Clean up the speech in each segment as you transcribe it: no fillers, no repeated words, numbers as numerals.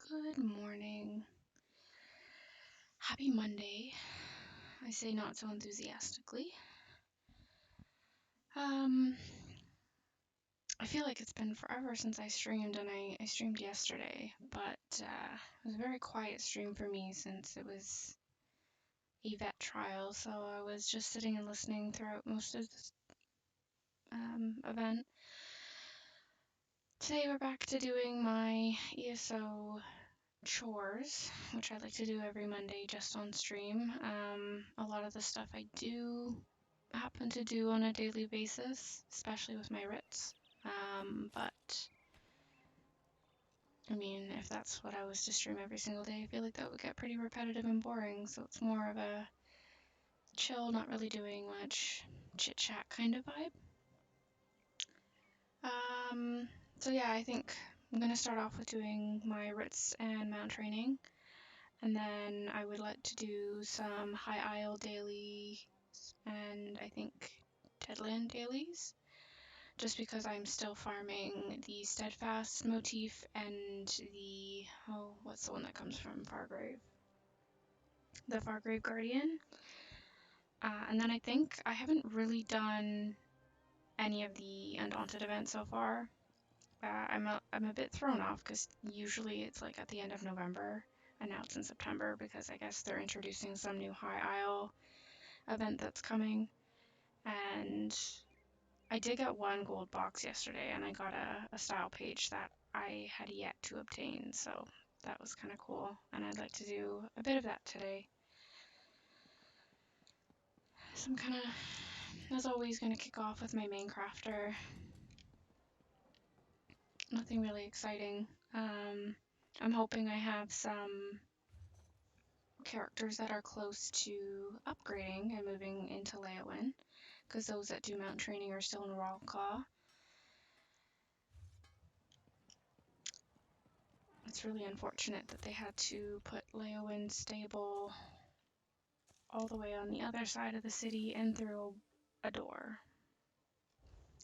Good morning. Happy Monday. I say not so enthusiastically. I feel like it's been forever since I streamed, and I streamed yesterday, but it was a very quiet stream for me since it was a vet trial, so I was just sitting and listening throughout most of this event. Today we're back to doing my ESO chores, which I like to do every Monday just on stream. A lot of the stuff I do happen to do on a daily basis, especially with my writs. But I mean, if that's what I was to stream every single day, I feel like that would get pretty repetitive and boring. So it's more of a chill, not really doing much chit chat kind of vibe. So yeah, I think I'm gonna start off with doing my writs and mount training. And then I would like to do some high isle dailies and I think deadland dailies, just because I'm still farming the steadfast motif and the, what's the one that comes from Fargrave? The Fargrave Guardian. And then I think I haven't really done any of the Undaunted events so far. I'm a bit thrown off because usually it's like at the end of November, and now it's in September because I guess they're introducing some new High Isle event that's coming. And I did get one gold box yesterday, and I got a style page that I had yet to obtain, so that was kind of cool, and I'd like to do a bit of that today. So I'm kind of, as always, going to kick off with my main crafter. Nothing really exciting. I'm hoping I have some characters that are close to upgrading and moving into Leowin, because those that do mount training are still in Royal Claw. It's really unfortunate that they had to put Leowin's stable all the way on the other side of the city and through a door.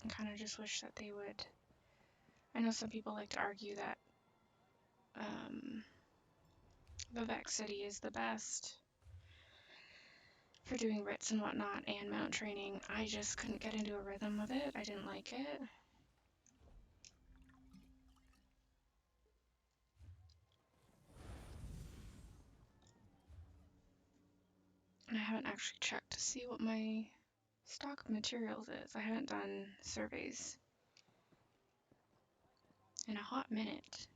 I kind of just wish that they would. I know some people like to argue that Vivek City is the best for doing writs and whatnot and mount training. I just couldn't get into a rhythm of it. I didn't like it. And I haven't actually checked to see what my stock of materials is. I haven't done surveys in a hot minute.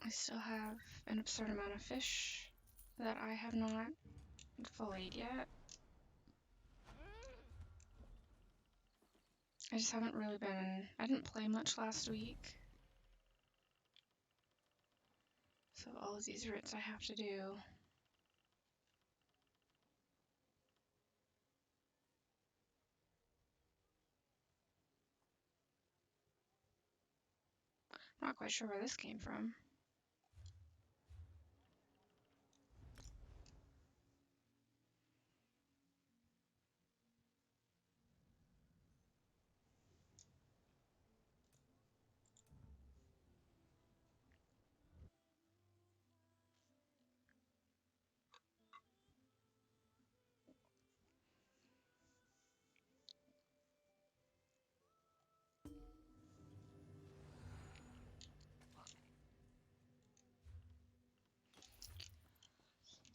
I still have an absurd amount of fish that I have not filleted yet. I just haven't really been, I didn't play much last week. So all of these writs I have to do. Not quite sure where this came from.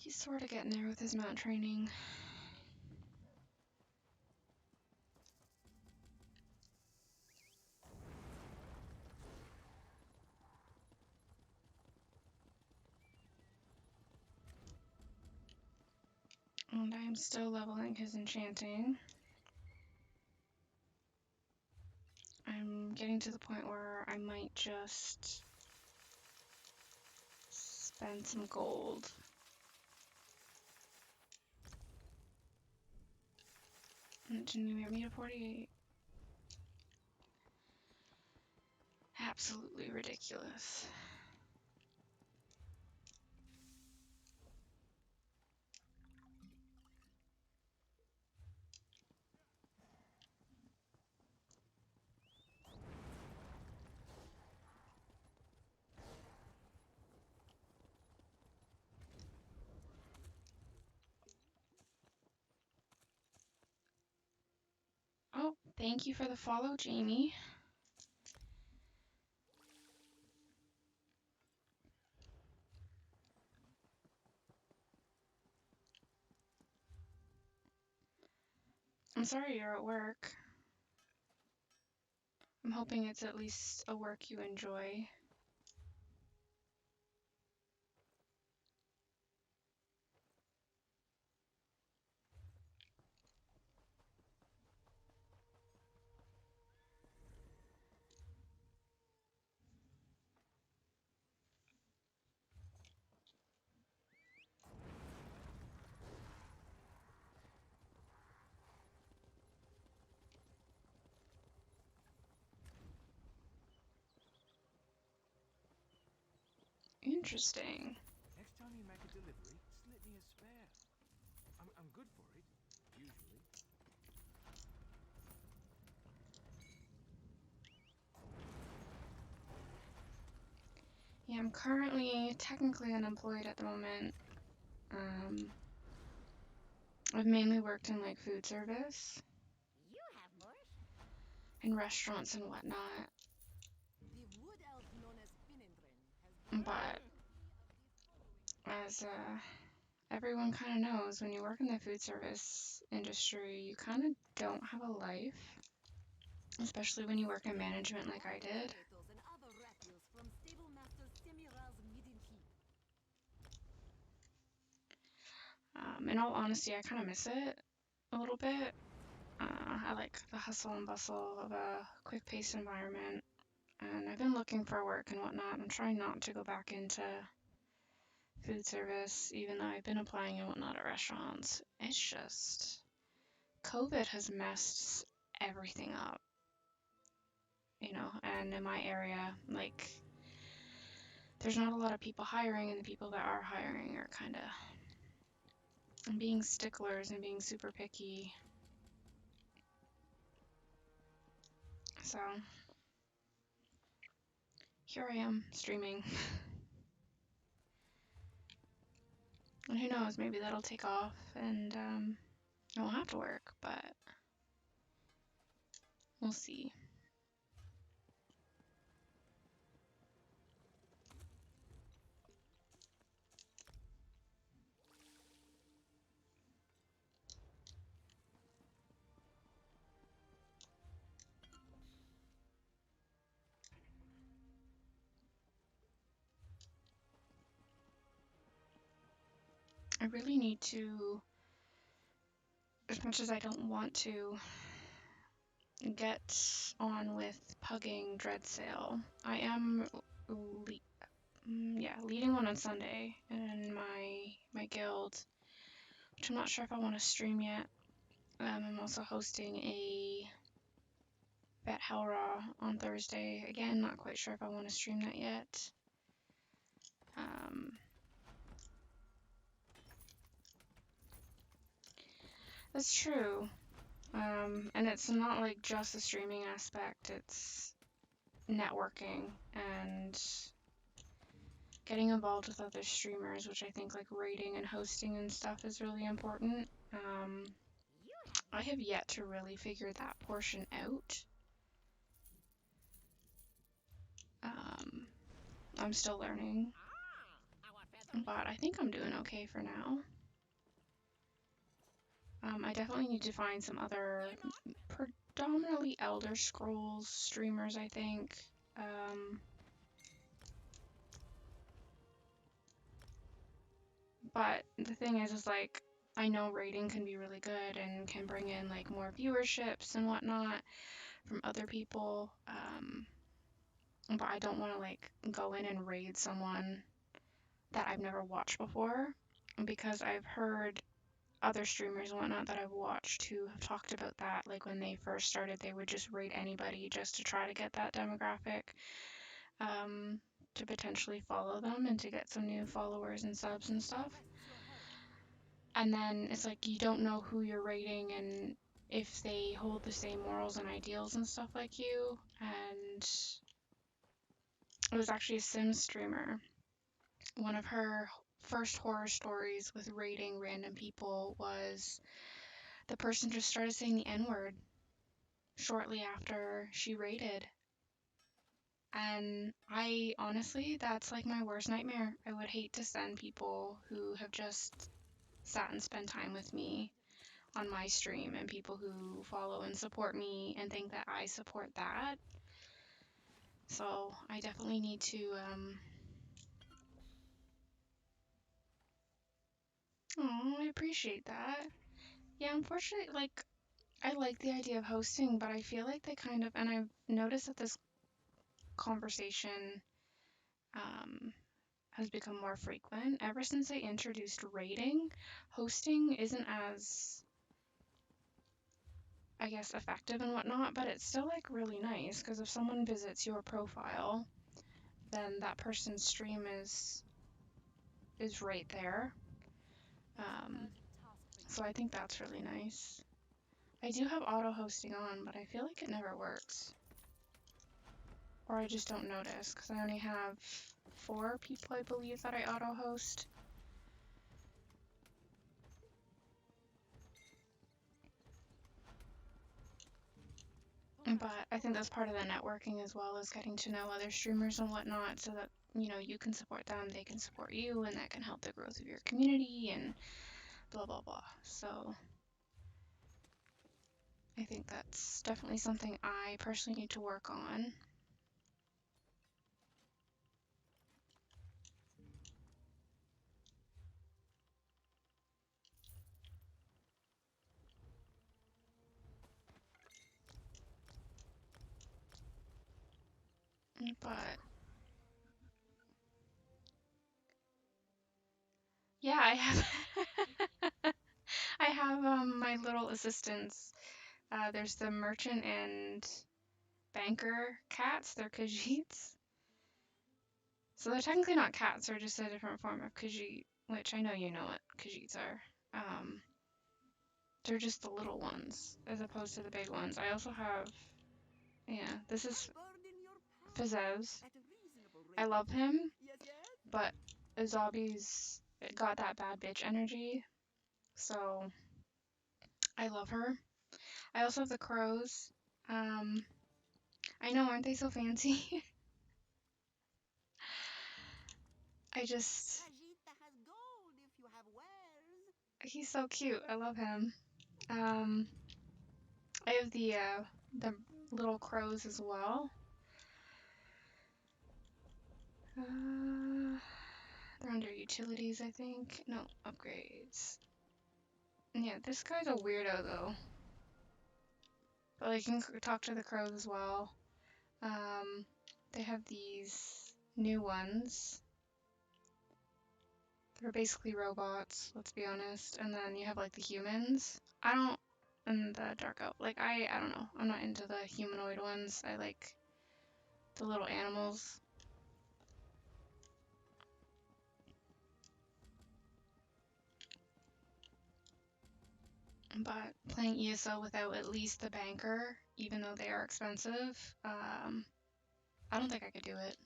He's sort of getting there with his mount training. And I am still leveling his enchanting. I'm getting to the point where I might just spend some gold. Engineer me to 48. Absolutely ridiculous. Oh, thank you for the follow, Jamie. I'm sorry you're at work. I'm hoping it's at least a work you enjoy. Interesting. Next time you make a delivery, slip me a spare. I'm good for it, usually. Yeah, I'm currently technically unemployed at the moment. I've mainly worked in like food service You have more. in restaurants and whatnot. The wood elf known as Finendrin has But as everyone kind of knows, when you work in the food service industry, you kind of don't have a life, especially when you work in management like I did. potatoes and other refuse from stable master Semiral's midden heap. In all honesty, I kind of miss it a little bit. I like the hustle and bustle of a quick-paced environment, and I've been looking for work and whatnot. I'm trying not to go back into food service, even though I've been applying and whatnot at restaurants. It's just COVID has messed everything up, and in my area, like, there's not a lot of people hiring, and the people that are hiring are kind of being sticklers and being super picky. So here I am streaming. And who knows, maybe that'll take off and I won't have to work, but we'll see. I really need to, as much as I don't want to, get on with pugging Dread Sale. I am leading one on Sunday in my guild, which I'm not sure if I want to stream yet. I'm also hosting a Vet Hellraw on Thursday. Again, not quite sure if I want to stream that yet. That's true. And it's not like just the streaming aspect, it's networking and getting involved with other streamers, which I think like rating and hosting and stuff is really important. I have yet to really figure that portion out. I'm still learning, but I think I'm doing okay for now. I definitely need to find some other predominantly Elder Scrolls streamers, I think. But the thing is like, I know rating can be really good and can bring in like more viewerships and whatnot from other people. But I don't want to like go in and raid someone that I've never watched before because I've heard other streamers and whatnot that I've watched who have talked about that. Like when they first started, they would just raid anybody just to try to get that demographic, um, to potentially follow them and to get some new followers and subs and stuff. Requests your help. And then it's like you don't know who you're raiding and if they hold the same morals and ideals and stuff like you. And it was actually a Sims streamer. One of her first horror stories with raiding random people was the person just started saying the N word shortly after she raided. And I honestly, that's like my worst nightmare. I would hate to send people who have just sat and spent time with me on my stream and people who follow and support me and think that I support that. So I definitely need to, oh, I appreciate that. Yeah, unfortunately, like, I like the idea of hosting, but I feel like they kind of, and I've noticed that this conversation, um, has become more frequent. Ever since I introduced rating, hosting isn't as, I guess, effective and whatnot, but it's still like really nice because if someone visits your profile, then that person's stream is right there. Um, Urgent task for you. so I think that's really nice. I do have auto hosting on, but I feel like it never works. Or I just don't notice because I only have 4 people, I believe, that I auto host. But I think that's part of the networking as well, as getting to know other streamers and whatnot so that, you can support them, they can support you, and that can help the growth of your community and blah blah blah. So I think that's definitely something I personally need to work on. But yeah, I have I have my little assistants. There's the merchant and banker cats. They're Khajiits. So they're technically not cats, they're just a different form of Khajiit, which I know you know what Khajiits are. They're just the little ones as opposed to the big ones. I also have, yeah, this is Burden your palate Fizz. at a reasonable I rate. love him, Yes, yes. but Azabi's got that bad bitch energy, so I love her. I also have the crows. Um, I know, aren't they so fancy? I just, Khajiit has gold if you have wares. he's so cute. I love him. Um, I have the little crows as well. They're under utilities, I think. No, upgrades. Yeah, this guy's a weirdo though. But like, you can talk to the crows as well. Um, they have these new ones. They're basically robots, let's be honest. And then you have like the humans. I don't, and the dark elf. Like I don't know. I'm not into the humanoid ones. I like the little animals. But playing ESO without at least the banker, even though they are expensive, I don't think I could do it.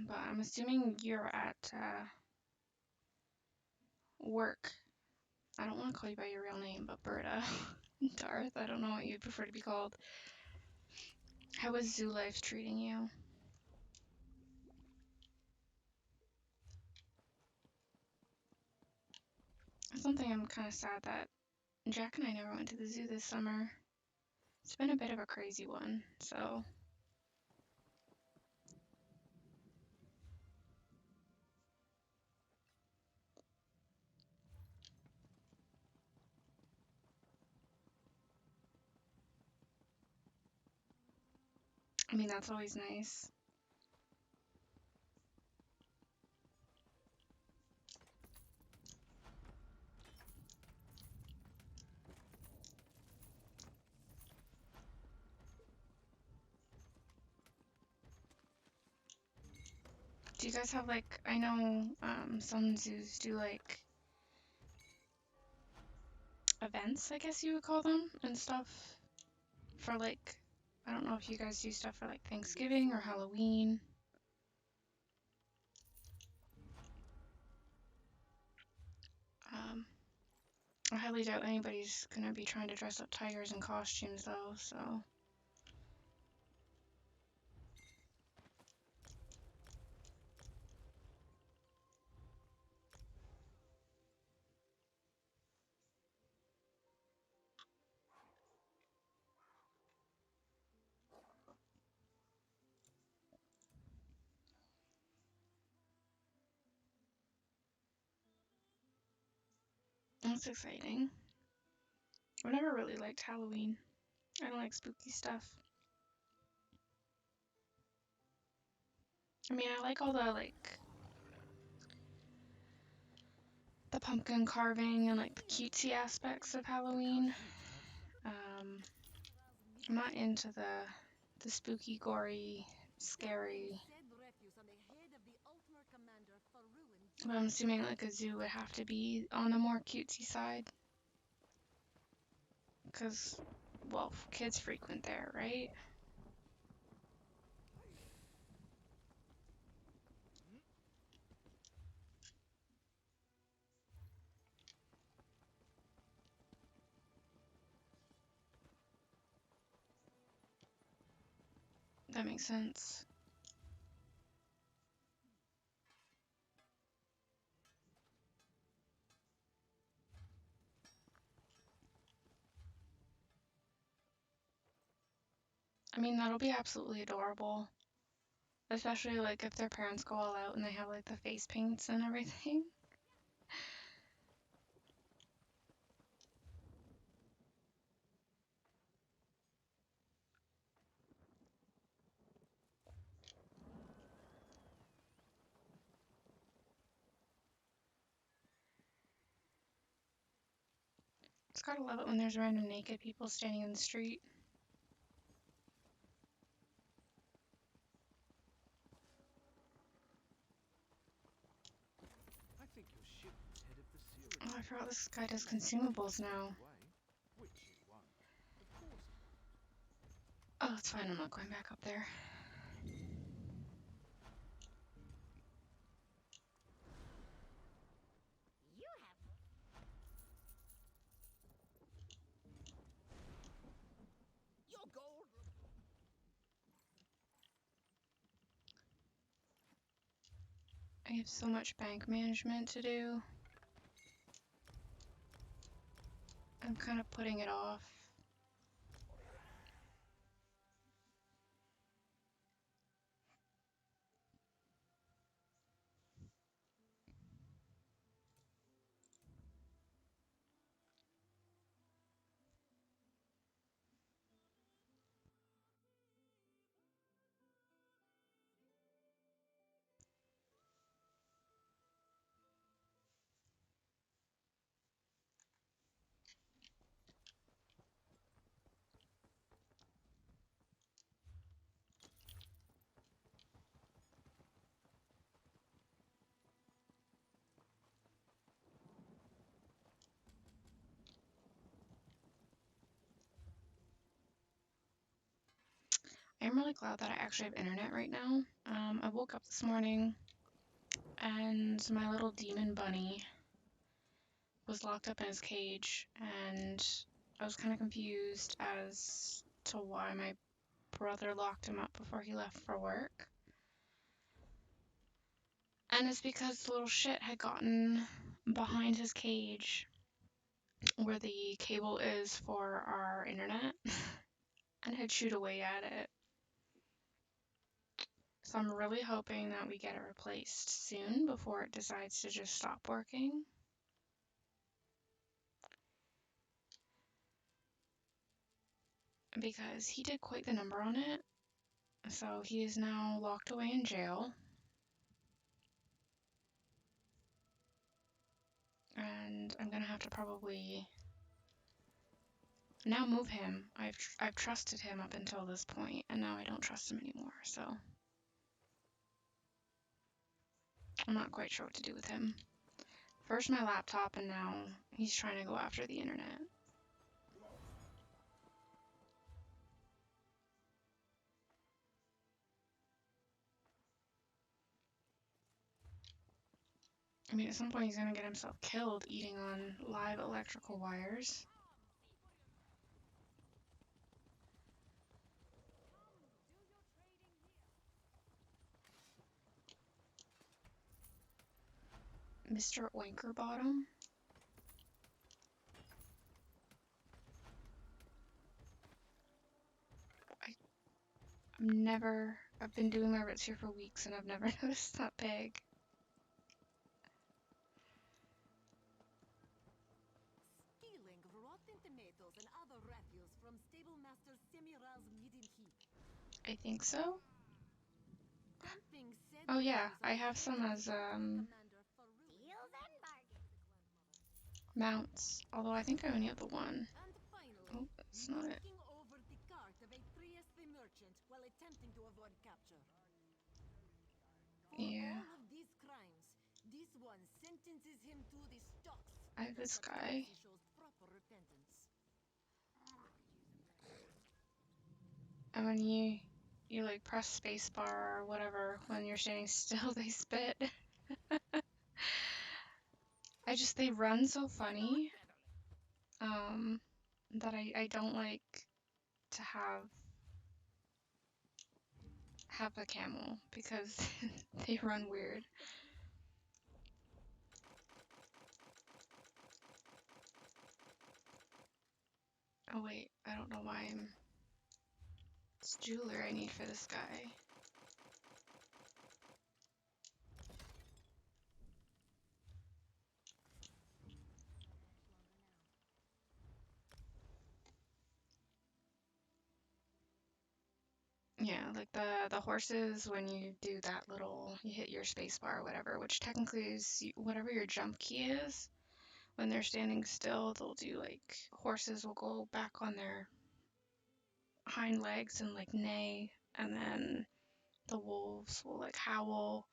But I'm assuming you're at work. I don't want to call you by your real name, but Berta, Darth, I don't know what you'd prefer to be called. How is Zoo Life treating you? something I'm kind of sad that Jack and I never went to the zoo this summer. It's been a bit of a crazy one, so I mean, that's always nice. Do you guys have like, I know some zoos do like events, I guess you would call them, and stuff for like, I don't know if you guys do stuff for like Thanksgiving or Halloween. Um, I highly doubt anybody's gonna be trying to dress up tigers in costumes though, so that's exciting. I never really liked Halloween. I don't like spooky stuff. I mean, I like all the like the pumpkin carving and like the cutesy aspects of Halloween. Um, I'm not into the spooky, gory, scary. But I'm assuming like a zoo would have to be on the more cutesy side, because well, kids frequent there, right? That makes sense. I mean, that'll be absolutely adorable. Especially like if their parents go all out and they have like the face paints and everything. Just gotta love it when there's random naked people standing in the street. I think your ship is headed for Sierra. Oh, I forgot this guy does consumables now. Which it won't. Of course it won't. Oh, it's fine, I'm not going back up there. Your gold. I have so much bank management to do. I'm kind of putting it off. I'm really glad that I actually have internet right now. I woke up this morning and my little demon bunny was locked up in his cage, and I was kind of confused as to why my brother locked him up before he left for work. And it's because the little shit had gotten behind his cage where the cable is for our internet and had chewed away at it. So I'm really hoping that we get it replaced soon before it decides to just stop working. Because he did quite the number on it. So he is now locked away in jail. And I'm gonna have to probably now move him. I've trusted him up until this point, and now I don't trust him anymore, so I'm not quite sure what to do with him. First my laptop, and now he's trying to go after the internet. I mean, at some point he's gonna get himself killed eating on live electrical wires. Mr. Oinkerbottom. I've been doing my roots here for weeks and I've never noticed that big. Stealing rotten tomatoes and other refuse from stable master Semiral's midden heap. I think so. Something said Oh yeah, these I are have some heads as of Commander Farouk. Deals and bargains. mounts. Although I think I only have the one. And finally, Oh, that's not it. knocking over the cart of a Trieste merchant while attempting to avoid capture. For Yeah. all of these crimes, this one sentences him to the stocks. I have this Such guy. mercy shows proper repentance. And when you like press spacebar or whatever when you're standing still, they spit. They run so funny. That I don't like to have a camel because they run weird. Oh wait, I don't know why it's jeweler I need for this guy. Yeah, like the horses when you do that little, you hit your space bar or whatever, which technically is whatever your jump key is. When they're standing still, they'll do like, horses will go back on their hind legs and like neigh, and then the wolves will like howl.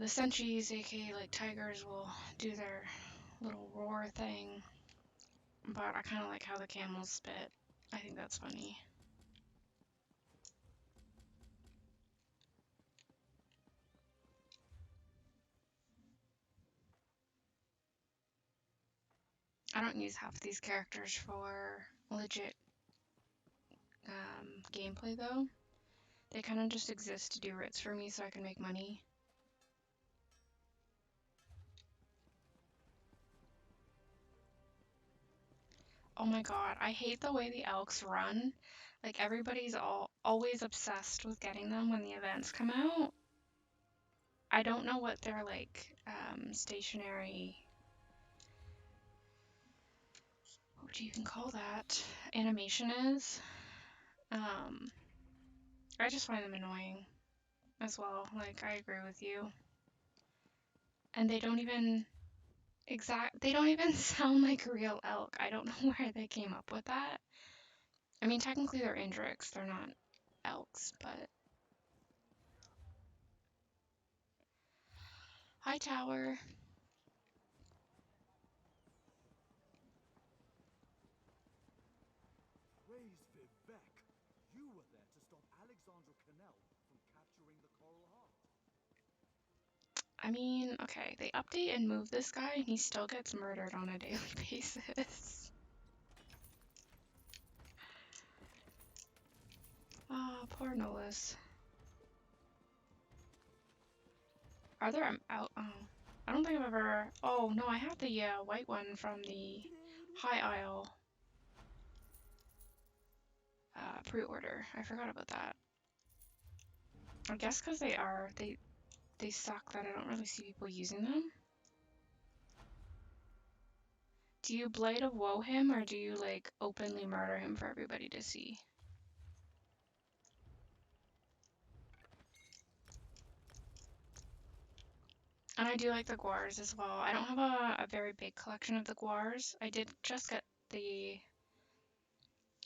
The sentries, aka like tigers, will do their little roar thing. But I kind of like how the camels spit. I think that's funny. I don't use half these characters for legit gameplay though. They kind of just exist to do writs for me so I can make money. Oh my god, I hate the way the elks run. Like everybody's always obsessed with getting them when the events come out. I don't know what their like stationary, what would you even call that, animation is. I just find them annoying as well. Like I agree with you. And they don't even sound like real elk. I don't know where they came up with that. I mean, technically they're Indrics, they're not elks, but hi tower. Praise Vivek. You were there to stop Alexandra Cannell from capturing the Coral Heart. I mean, okay, they update and move this guy and he still gets murdered on a daily basis. Ah, poor Nolus. Are there out? Oh. I don't think I've ever... Oh, no, I have the white one from the High Isle pre-order. I forgot about that. I guess because they suck that I don't really see people using them. Do you Blade of Woe him, or do you, like, openly murder him for everybody to see? And I do like the guars as well. I don't have a very big collection of the guars. I did just get the...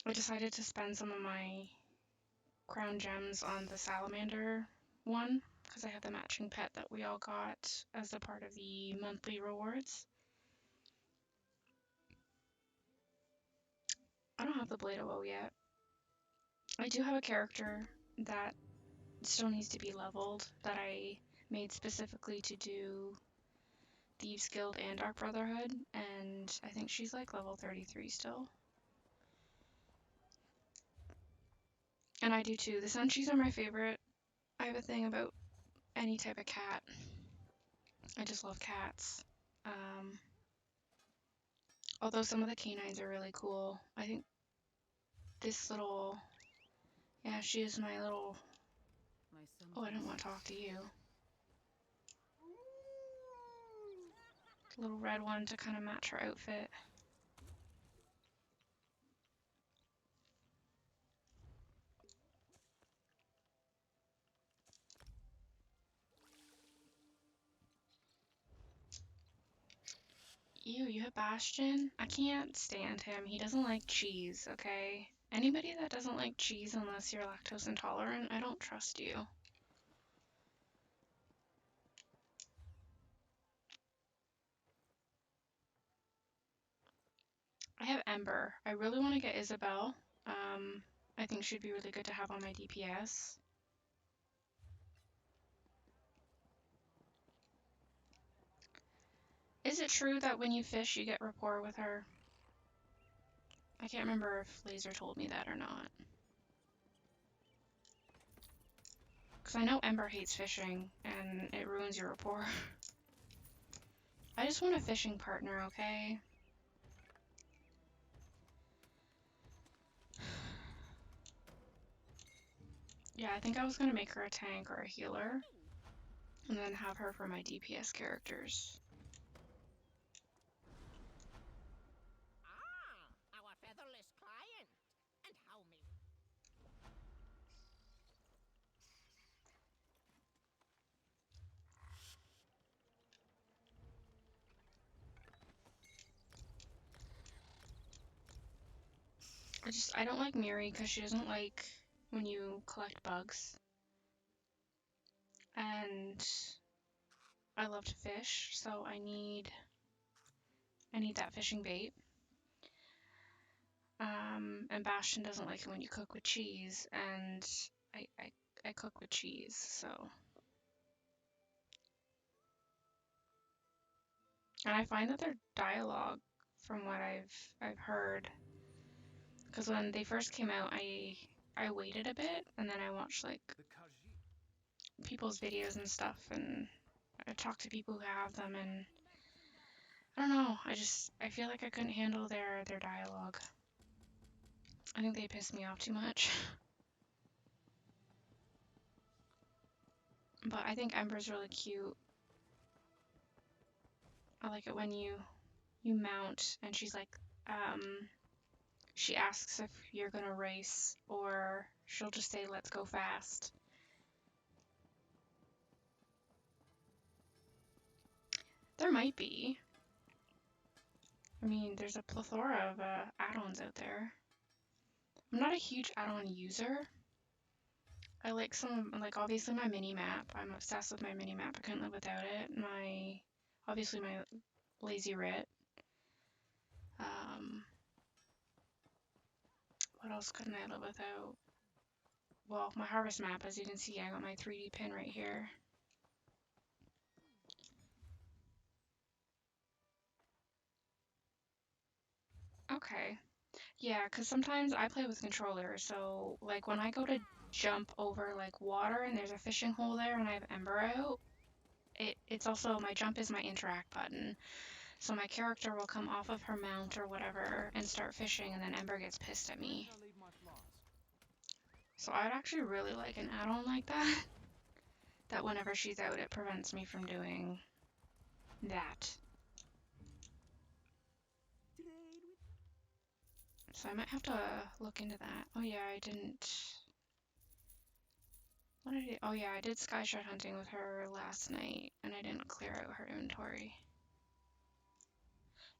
I decided to spend some of my crown gems on the salamander one, because I had the matching pet that we all got as a part of the monthly rewards. I don't have the Blade of Woe yet. I do have a character that still needs to be leveled that I made specifically to do Thieves Guild and Dark Brotherhood, and I think she's like level 33 still. And I do too. The Sunchies are my favorite. I have a thing about any type of cat. I just love cats. Although some of the canines are really cool. I think this little... Yeah, she is my little... Oh, I don't want to talk to you. The little red one to kind of match her outfit. Ew, you have Bastion? I can't stand him. He doesn't like cheese, okay? Anybody that doesn't like cheese unless you're lactose intolerant, I don't trust you. I have Ember. I really want to get Isabel. I think she'd be really good to have on my DPS. Is it true that when you fish you get rapport with her? I can't remember if Laser told me that or not. Because I know Ember hates fishing, and it ruins your rapport. I just want a fishing partner, okay? Yeah, I think I was gonna make her a tank or a healer, and then have her for my DPS characters. Our featherless client. And how may... I don't like Miri because she doesn't like when you collect bugs. And I love to fish, so I need that fishing bait. And Bastion doesn't like it when you cook with cheese, and I cook with cheese, so. And I find that their dialogue, from what I've heard, because when they first came out, I waited a bit, and then I watched like The Khajiit. people's videos and stuff, and I talked to people who have them, and I don't know, I feel like I couldn't handle their dialogue. I think they pissed me off too much. But I think Ember's really cute. I like it when you mount and she's like, she asks if you're gonna race, or she'll just say, let's go fast. There might be. I mean, there's a plethora of add-ons out there. I'm not a huge add-on user. I like like obviously my mini-map. I'm obsessed with my mini-map. I couldn't live without it. Obviously my lazy writ. Um, what else couldn't I live without? Well, my harvest map, as you can see, I got my 3D pin right here. Okay. Yeah, because sometimes I play with controllers, so like when I go to jump over like water and there's a fishing hole there and I have Ember out, it's also my jump is my interact button. So my character will come off of her mount or whatever and start fishing, and then Ember gets pissed at Where me. did I leave my flies? So I'd actually really like an add-on like that. That whenever she's out, it prevents me from doing that. So I might have to look into that. Oh yeah, I didn't. What did I do? Oh yeah, I did sky shot hunting with her last night, and I didn't clear out her inventory.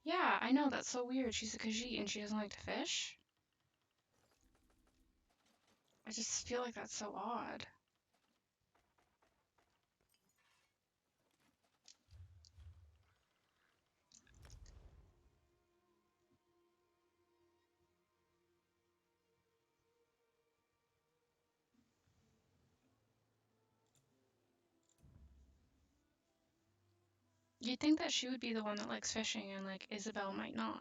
Yeah, I know, that's so weird. She's a Khajiit and she doesn't like to fish. I just feel like that's so odd. You'd think that she would be the one that likes fishing and like Isabel might not,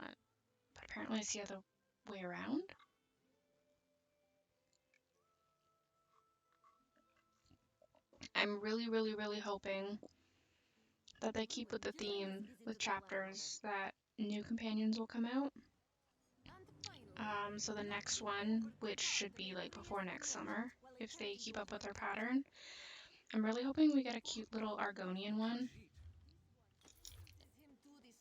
but apparently it's the other way around. I'm really, really, really hoping that they keep with the theme with chapters that new companions will come out. So the next one, which should be like before next summer, if they keep up with their pattern, I'm really hoping we get a cute little Argonian one. Khajiit.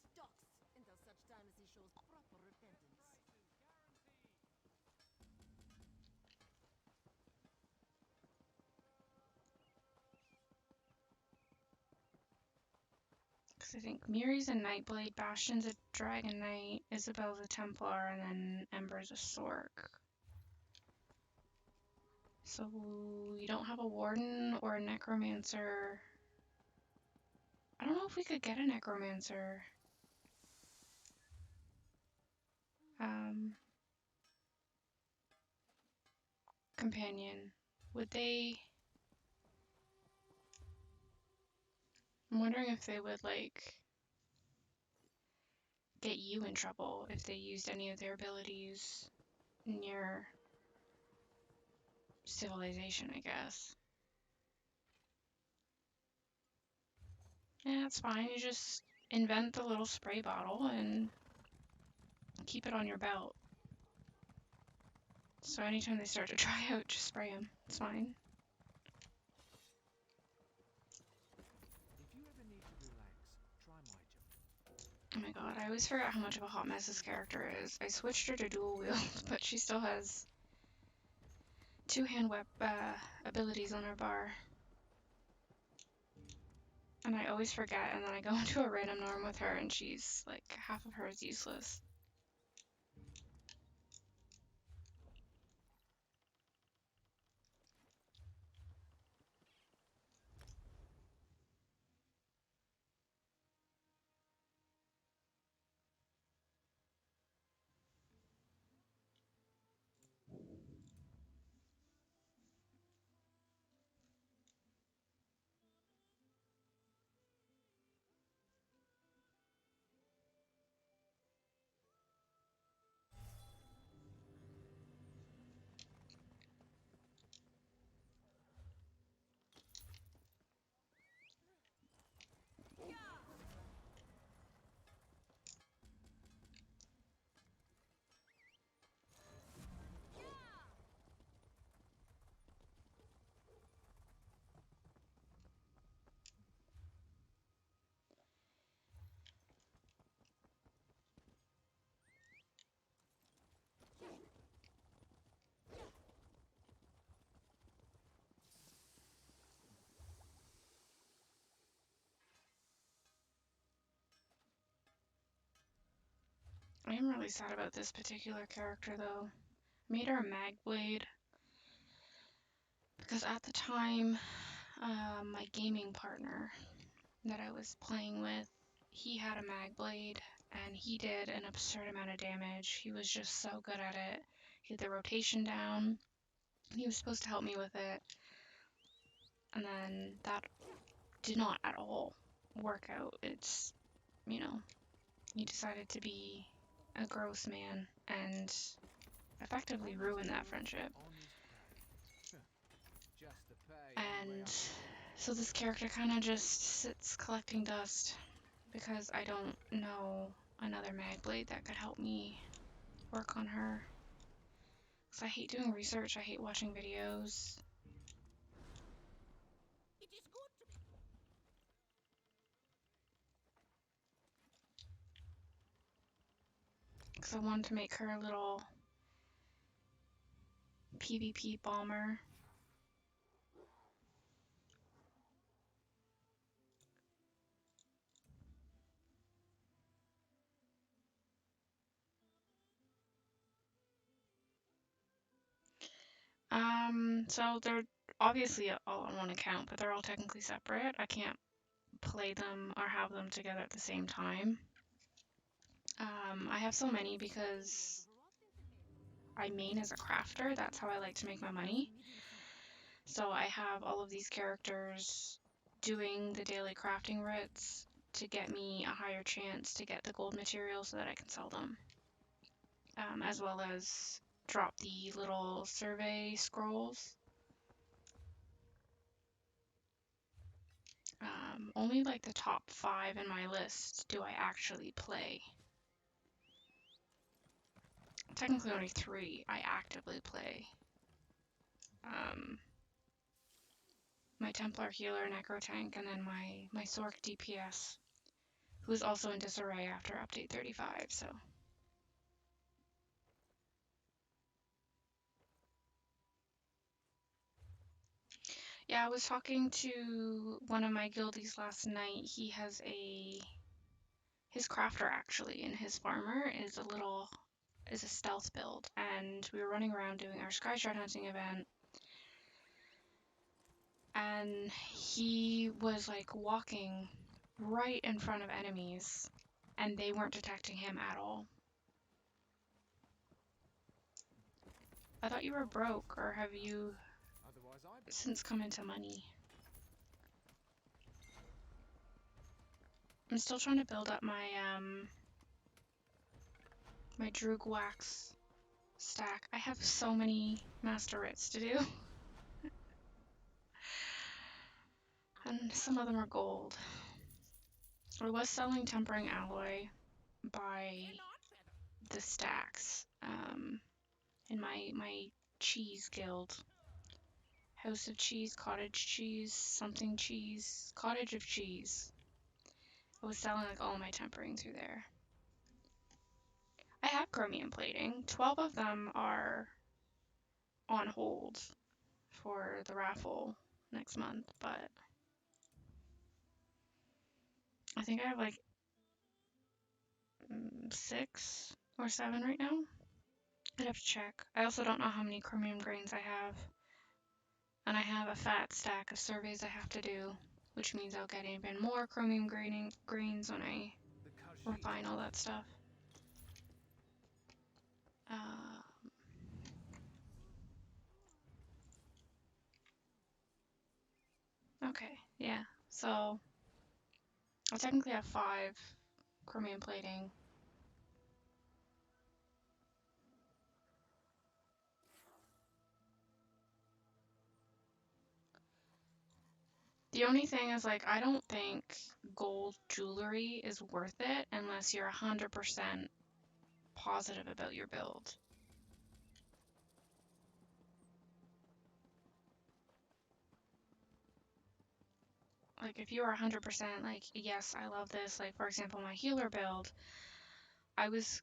Because I think Miri's a Nightblade, Bastion's a Dragon Knight, Isabel's a Templar, and then Ember's a Sork. So you don't have a Warden or a Necromancer. I don't know if we could get a Necromancer. Um, companion. Would they... I'm wondering if they would, like, get you in trouble if they used any of their abilities in your civilization, I guess. Yeah, it's fine. You just invent the little spray bottle and keep it on your belt. So anytime they start to try out, just spray them. It's fine. If you ever need to relax, try my jump. Oh my god, I always forget how much of a hot mess this character is. I switched her to dual wield, but she still has two hand abilities on her bar. And I always forget, and then I go into a random norm with her, and she's like, half of her is useless. I am really sad about this particular character, though. Made her a Magblade because at the time, my gaming partner that I was playing with, he had a Magblade and he did an absurd amount of damage. He was just so good at it. He had the rotation down. He was supposed to help me with it, and then that did not at all work out. It's, you know, he decided to be a gross man and effectively ruin that friendship. Honest pay. Just the pay, And anyway, I suppose. So this character kind of just sits collecting dust because I don't know another mag blade that could help me work on her. Because I hate doing research, I hate watching videos. It is good to be. Because I wanted to make her a little PvP bomber. So they're obviously all on one account, but they're all technically separate. I can't play them or have them together at the same time. I have so many because I main as a crafter. That's how I like to make my money. So I have all of these characters doing the daily crafting writs to get me a higher chance to get the gold materials so that I can sell them. As well as drop the little survey scrolls. Only like the top 5 in my list do I actually play. Technically only 3 I actively play. My Templar healer, Necro tank, and then my Sorc DPS, who is also in disarray after update 35, so. Yeah, I was talking to one of my guildies last night. He has his crafter actually, and his farmer is a stealth build, and we were running around doing our Sky Shard hunting event, and he was like walking right in front of enemies, and they weren't detecting him at all. I thought you were broke, or have you Otherwise, I'd be. since come into money? I'm still trying to build up my Droog wax stack. I have so many master writs to do, and some of them are gold. I was selling tempering alloy by the stacks in my cheese guild. House of Cheese, Cottage Cheese, something cheese, Cottage of Cheese. I was selling like all my tempering through there. I have chromium plating. 12 of them are on hold for the raffle next month, but I think I have like 6 or 7 right now. I'd have to check. I also don't know how many chromium grains I have. And I have a fat stack of surveys I have to do, which means I'll get even more chromium grains when I The refine Khajiit. all that stuff. Uh, okay, yeah. So I technically have 5 chromium plating. The only thing is, like, I don't think gold jewelry is worth it unless you're 100% positive about your build. Like, if you are 100% like, yes, I love this, like, for example, my healer build, I was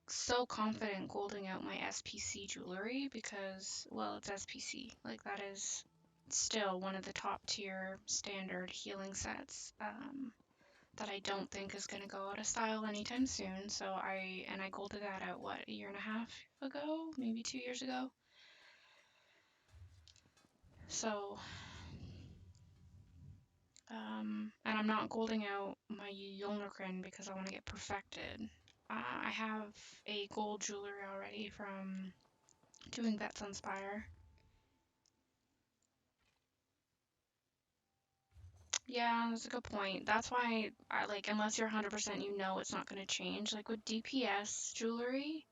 so confident golding out my SPC jewelry because, well, it's SPC. Like, that is still one of the top tier standard healing sets. That I don't think is going to go out of style anytime soon. So I golded that out, what, a year and a half ago? Maybe 2 years ago? So, and I'm not golding out my Yolnokrin because I want to get perfected. I have a gold jewelry already from doing Vets Inspire. Yeah, that's a good point. That's why I like, unless you're 100% you know it's not going to change. Like with DPS jewelry,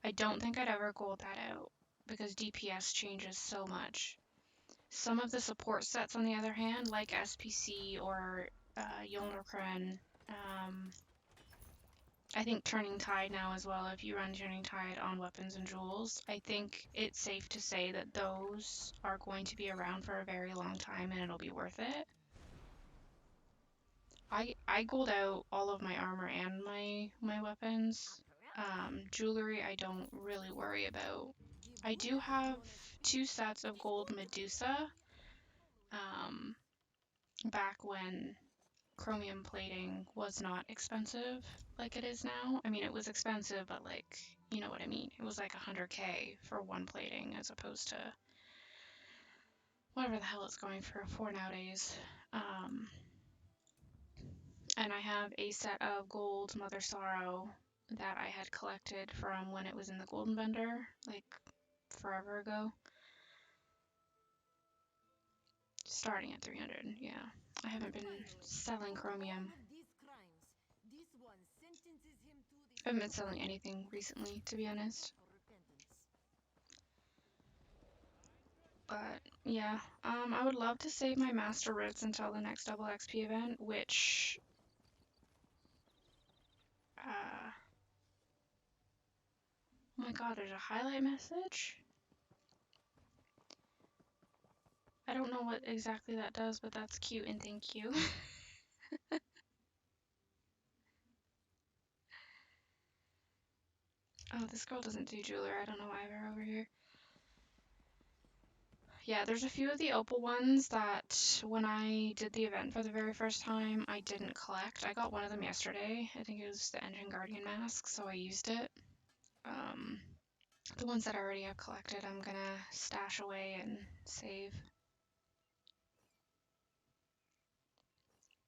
I don't think I'd ever gold that out because DPS changes so much. Some of the support sets, on the other hand, like SPC or Yolnorkren, I think Turning Tide now as well, if you run Turning Tide on weapons and jewels, I think it's safe to say that those are going to be around for a very long time and it'll be worth it. I gold out all of my armor and my weapons. Jewelry I don't really worry about. I do have 2 sets of gold Medusa, um, back when chromium plating was not expensive like it is now. I mean, it was expensive, but like, you know what I mean. It was like 100k for one plating as opposed to whatever the hell it's going for nowadays. And I have a set of gold Mother Sorrow that I had collected from when it was in the Golden Vendor, like forever ago. Starting at 300, yeah. I haven't been selling chromium. I haven't been selling anything recently, to be honest. But yeah, I would love to save my Master Writs until the next double XP event, which, oh my god, there's a highlight message? I don't know what exactly that does, but that's cute and thank you. Oh, this girl doesn't do jewelry. I don't know why I have her over here. Yeah, there's a few of the opal ones that when I did the event for the very first time, I didn't collect. I got one of them yesterday. I think it was the Engine Guardian mask, so I used it. The ones that I already have collected, I'm gonna stash away and save.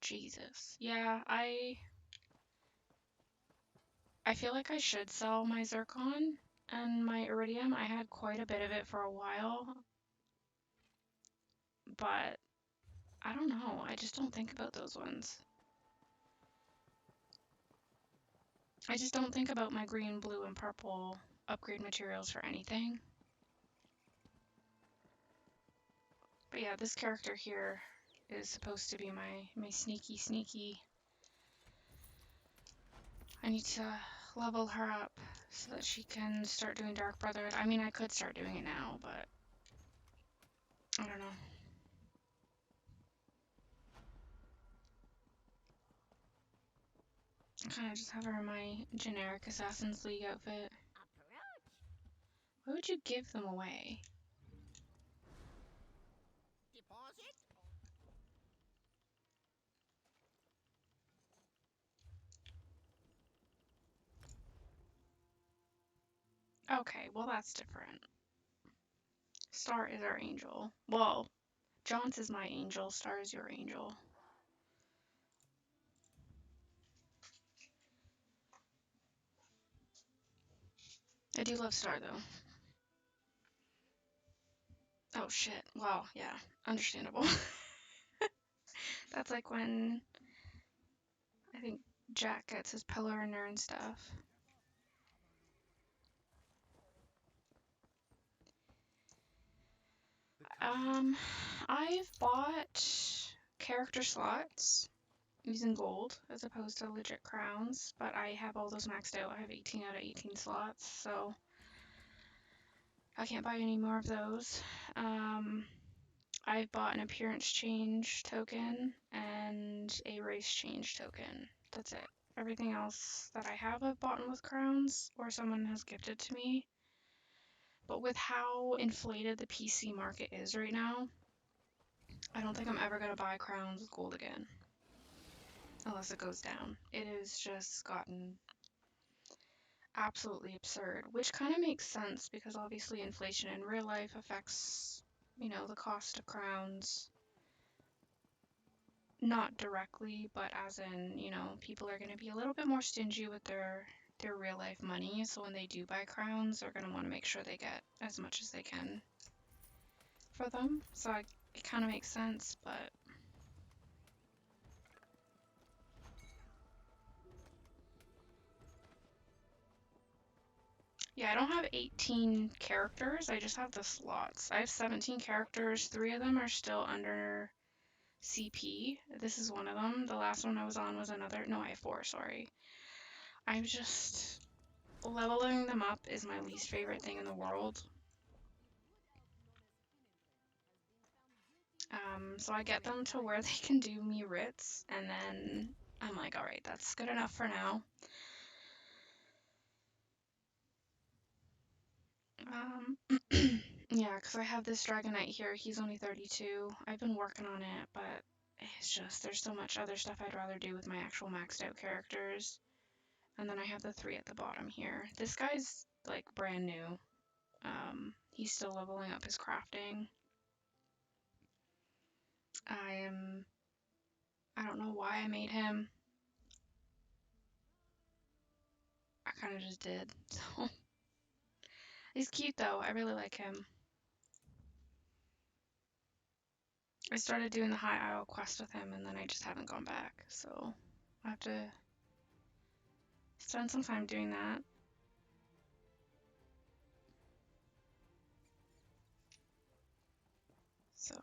Jesus. Yeah, I feel like I should sell my zircon and my iridium. I had quite a bit of it for a while, but I don't know. I just don't think about those ones. I just don't think about my green, blue, and purple upgrade materials for anything. But yeah, this character here is supposed to be my sneaky. I need to level her up so that she can start doing Dark Brotherhood. I mean, I could start doing it now, but I don't know. I kind of just have her in my generic Assassin's League outfit. Why would you give them away? Okay, well that's different. Star is our angel. Well, John's is my angel, Star is your angel. I do love Star though. Oh shit. Well, yeah, understandable. That's like when I think Jack gets his pillar in there and stuff. I've bought character slots using gold as opposed to legit crowns, but I have all those maxed out. I have 18 out of 18 slots, so I can't buy any more of those. I've bought an appearance change token and a race change token. That's it. Everything else that I have I've bought with crowns or someone has gifted to me. But with how inflated the PC market is right now, I don't think I'm ever going to buy crowns with gold again. Unless it goes down. It has just gotten absolutely absurd, which kind of makes sense because obviously inflation in real life affects, you know, the cost of crowns. Not directly, but as in, you know, people are going to be a little bit more stingy with their real life money, so when they do buy crowns, they're going to want to make sure they get as much as they can for them. So it kind of makes sense, but Yeah, I don't have 18 characters, I just have the slots. I have 17 characters, 3 of them are still under CP. This is one of them. The last one I was on was another. No, I have 4, sorry. I'm just. Leveling them up is my least favorite thing in the world. So I get them to where they can do me writs, and then I'm like, alright, that's good enough for now. Yeah, because I have this Dragon Knight here. He's only 32. I've been working on it, but it's just, there's so much other stuff I'd rather do with my actual maxed out characters. And then I have the 3 at the bottom here. This guy's, like, brand new. He's still leveling up his crafting. I don't know why I made him. I kind of just did. So he's cute though. I really like him. I started doing the High Isle quest with him and then I just haven't gone back. So I have to spend some time doing that. So,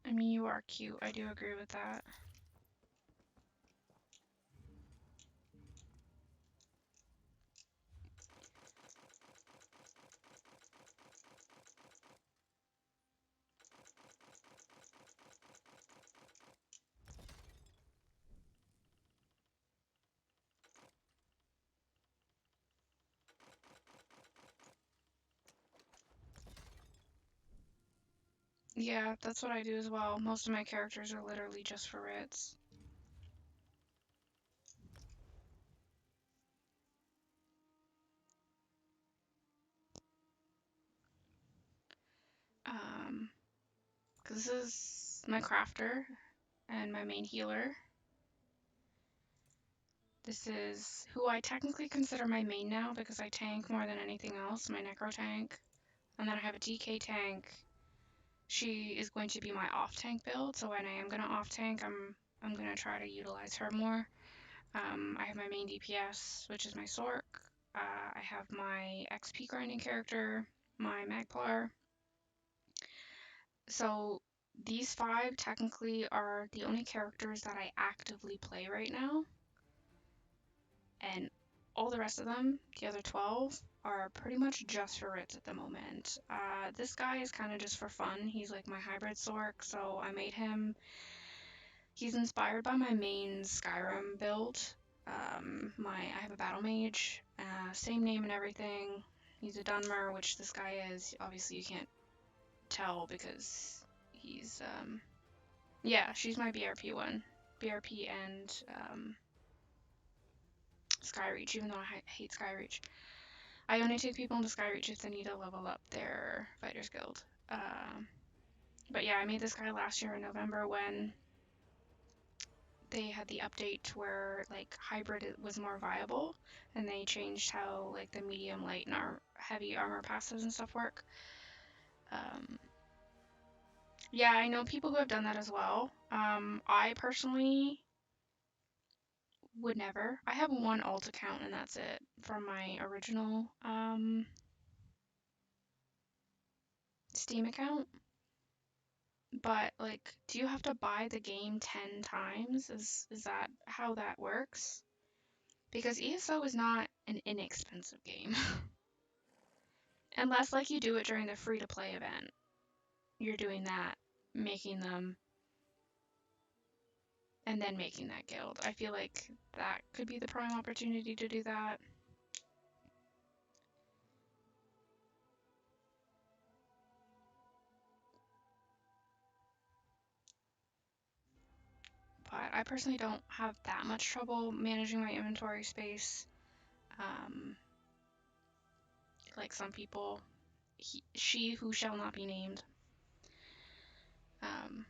I mean, you are cute. I do agree with that. Yeah, that's what I do as well. Most of my characters are literally just for writs. Um, 'Cause this is my crafter and my main healer. This is who I technically consider my main now because I tank more than anything else, my necro tank. And then I have a DK tank. She is going to be my off tank build, so when I am gonna off tank, I'm gonna try to utilize her more. I have my main DPS, which is my Sork. I have my XP grinding character, my Magplar. So these 5 technically are the only characters that I actively play right now. And all the rest of them, the other 12, are pretty much just for writs at the moment. This guy is kind of just for fun. He's like my hybrid Sork, so I made him. He's inspired by my main Skyrim build. I have a battle mage, same name and everything. He's a Dunmer, which this guy is. Obviously, you can't tell because he's yeah, she's my BRP one, BRP and Skyreach. Even though I hate Skyreach. I only take people into Skyreach if they need to level up their Fighters Guild. But yeah, I made this guy last year in November when they had the update where like hybrid was more viable, and they changed how like the medium, light, and heavy armor passives and stuff work. Um, yeah, I know people who have done that as well. I personally would never. I have one alt account and that's it from my original Steam account. But like, do you have to buy the game 10 times? Is that how that works? Because ESO is not an inexpensive game. Unless like you do it during the free to play event. You're doing that, making them and then making that guild. I feel like that could be the prime opportunity to do that. But I personally don't have that much trouble managing my inventory space. Um, like some people, she who shall not be named. Um,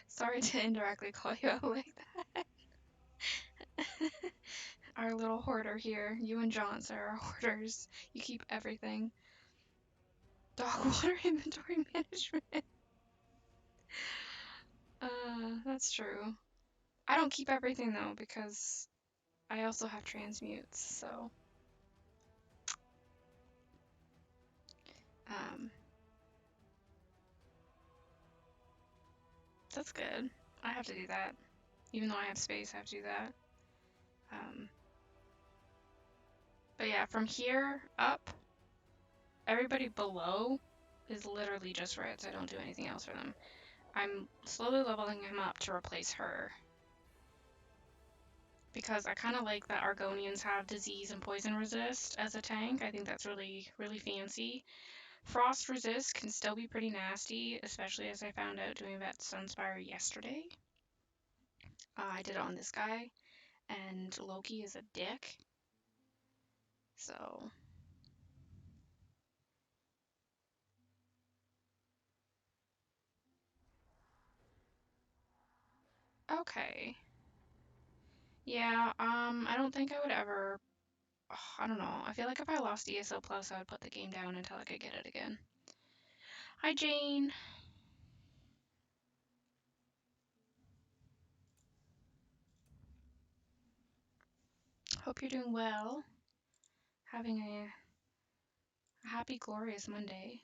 sorry to indirectly call you out like that. Our little hoarder here, you and John are our hoarders. You keep everything. Dog water inventory management. That's true. I don't keep everything though because I also have transmutes, so um, that's good. I have to do that. Even though I have space, I have to do that. Um, but yeah, from here up, everybody below is literally just Ritz. I don't do anything else for them. I'm slowly leveling him up to replace her. Because I kind of like that Argonians have disease and poison resist as a tank. I think that's really, really fancy. Frost resist can still be pretty nasty, especially as I found out doing that Sunspire yesterday. I did it on this guy, and Loki is a dick. So, okay. Yeah, I don't think I would ever. I don't know. I feel like if I lost ESO Plus, I would put the game down until I could get it again. Hi, Jane. Hope you're doing well. Having a happy, glorious Monday.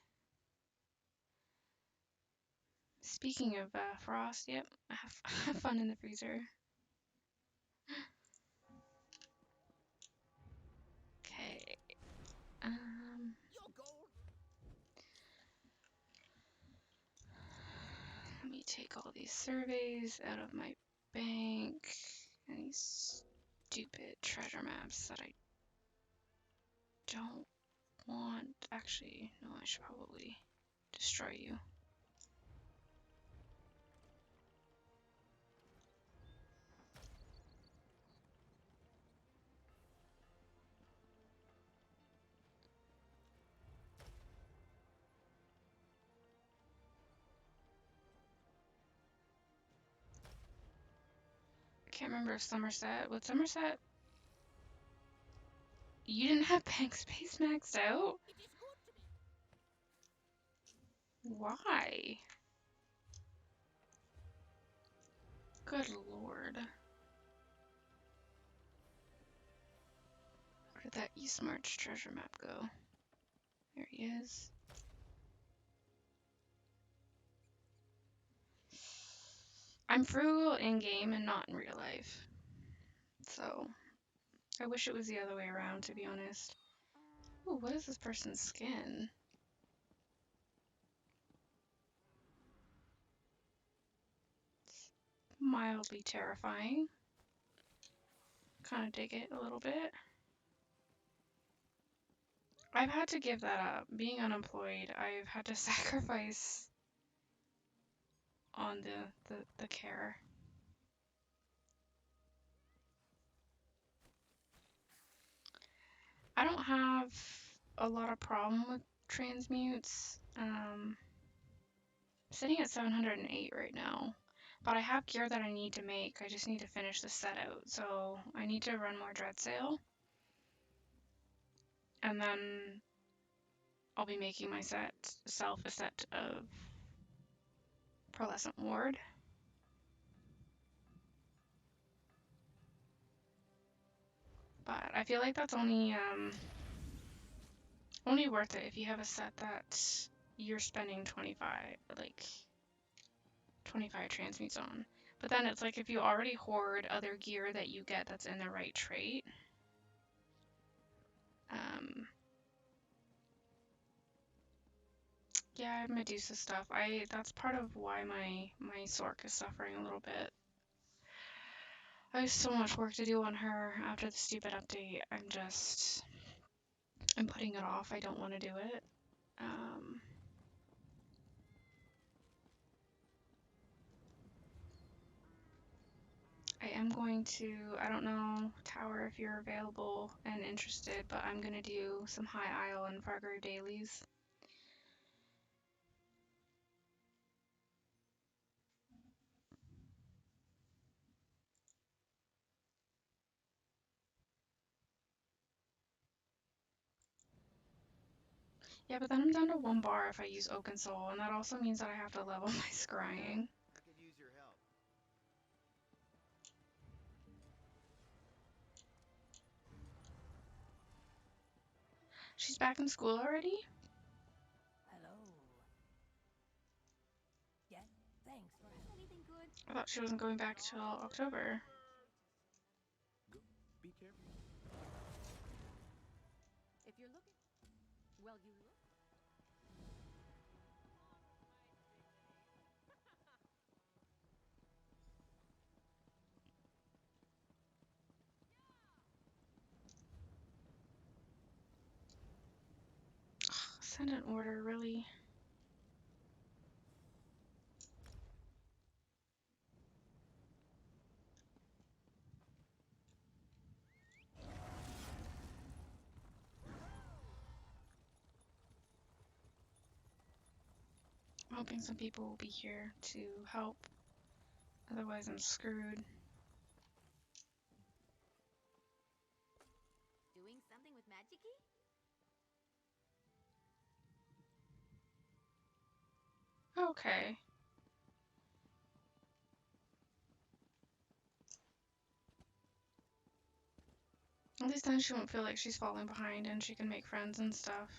Speaking of frost, yep, have fun in the freezer. Okay. Let me take all these surveys out of my bank and these stupid treasure maps that I don't want. Actually, no, I should probably destroy you. I can't remember if Somerset. With Somerset, you didn't have bank space maxed out? Why? Good lord. Where did that East March treasure map go? There he is. I'm frugal in game and not in real life. So, I wish it was the other way around, to be honest. Ooh, what is this person's skin? Mildly terrifying. Kind of dig it a little bit. I've had to give that up. Being unemployed, I've had to sacrifice on the care. I don't have a lot of problem with transmutes. Sitting at 708 right now. But I have gear that I need to make. I just need to finish the set out. So I need to run more Dread Sale. And then I'll be making myself a set of Pearlescent Ward. But I feel like that's only worth it if you have a set that you're spending 25 transmutes on. But then it's like if you already hoard other gear that you get that's in the right trait, yeah, I have Medusa stuff. That's part of why my Sork is suffering a little bit. I have so much work to do on her after the stupid update. I'm putting it off. I don't want to do it. I am going to, I don't know, Tower, if you're available and interested, but I'm going to do some High Isle and Fargo dailies. Yeah, but then I'm down to 1 bar if I use Oaken Soul, and that also means that I have to level my scrying. I could use your help. She's back in school already? Hello. Yeah, thanks for anything good. I thought she wasn't going back till October. Go. Be careful. If you're looking, well, you look. Send an order, really? I'm hoping some people will be here to help. Otherwise, I'm screwed. Doing something with magic-y? Okay. At least then she won't feel like she's falling behind and she can make friends and stuff.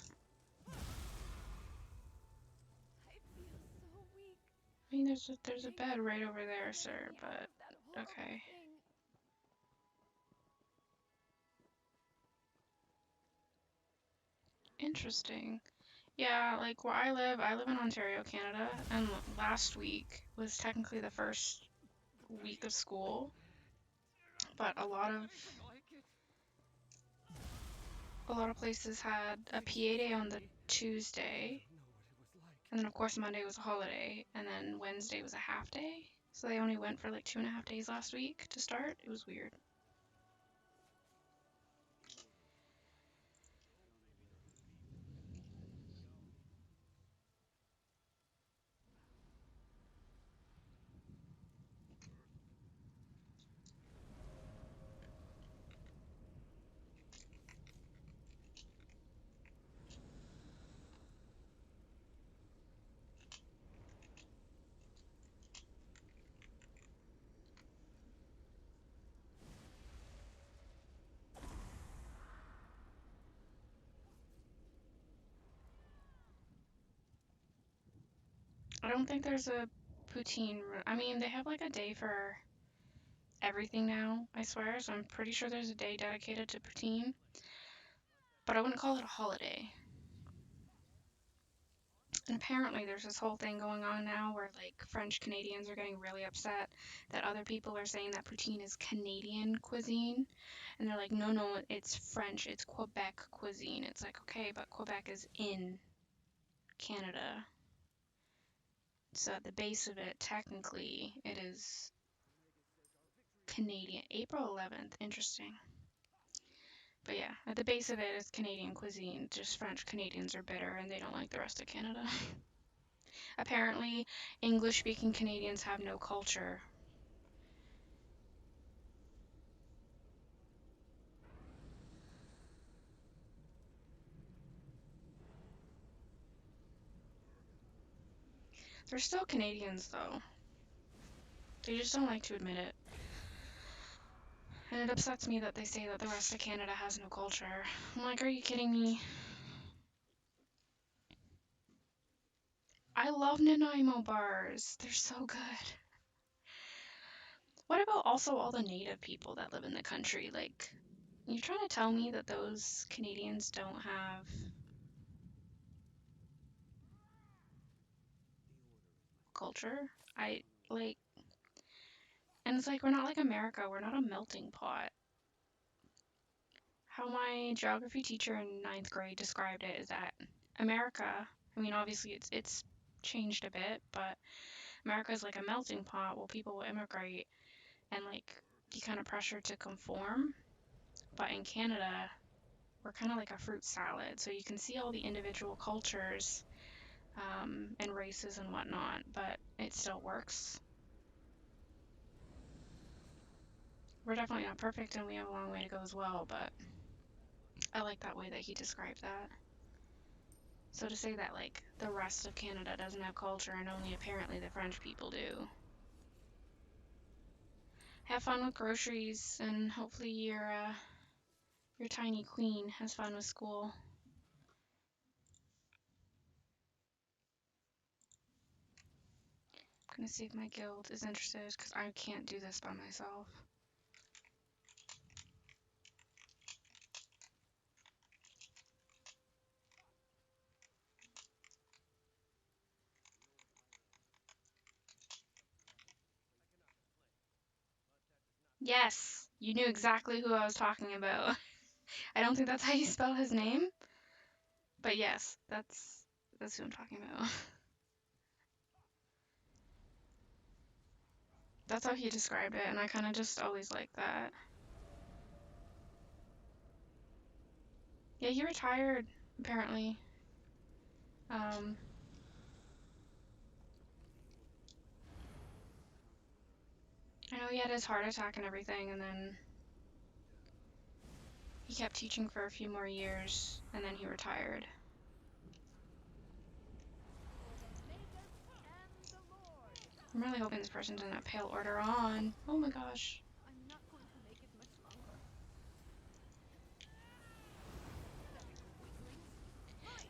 I feel so weak. I mean, there's a bed right over there, sir, but okay. Thing. Interesting. Yeah, like where I live in Ontario, Canada, and last week was technically the first week of school, but a lot of places had a PA day on the Tuesday, I don't know what it was like. and then of course Monday was a holiday, and then Wednesday was a half day. So they only went for like 2.5 days last week to start. It was weird. I don't think there's a poutine. I mean, they have like a day for everything now, I swear. So I'm pretty sure there's a day dedicated to poutine, but I wouldn't call it a holiday. And apparently there's this whole thing going on now where like French Canadians are getting really upset that other people are saying that poutine is Canadian cuisine. And they're like, no, no, it's French, it's Quebec cuisine. It's like, okay, but Quebec is in Canada. So at the base of it, technically, it is Canadian. April 11th, interesting. But yeah, at the base of it is Canadian cuisine. Just French Canadians are bitter and they don't like the rest of Canada. Apparently, English speaking Canadians have no culture. They're still Canadians though. They just don't like to admit it. And it upsets me that they say that the rest of Canada has no culture. I'm like, are you kidding me? I love Nanaimo bars. They're so good. What about also all the native people that live in the country? Like, you're trying to tell me that those Canadians don't have culture? I like, and it's like we're not like America. We're not a melting pot. How my geography teacher in ninth grade described it is that America, I mean, obviously it's changed a bit, but America is like a melting pot. Well, people will immigrate and like be kind of pressured to conform. But in Canada, we're kind of like a fruit salad. So you can see all the individual cultures and races and whatnot, but it still works. We're definitely not perfect and we have a long way to go as well, but I like that way that he described that. So to say that like the rest of Canada doesn't have culture and only apparently the French people do. Have fun with groceries and hopefully your tiny queen has fun with school. Gonna see if my guild is interested, because I can't do this by myself. Yes, you knew exactly who I was talking about. I don't think that's how you spell his name, but yes, that's who I'm talking about. That's how he described it, and I kind of just always like that. Yeah, he retired, apparently. Um, I know he had his heart attack and everything, and then he kept teaching for a few more years, and then he retired. I'm really hoping this person doesn't have Pale Order on. Oh my gosh. I'm not going to make it much longer.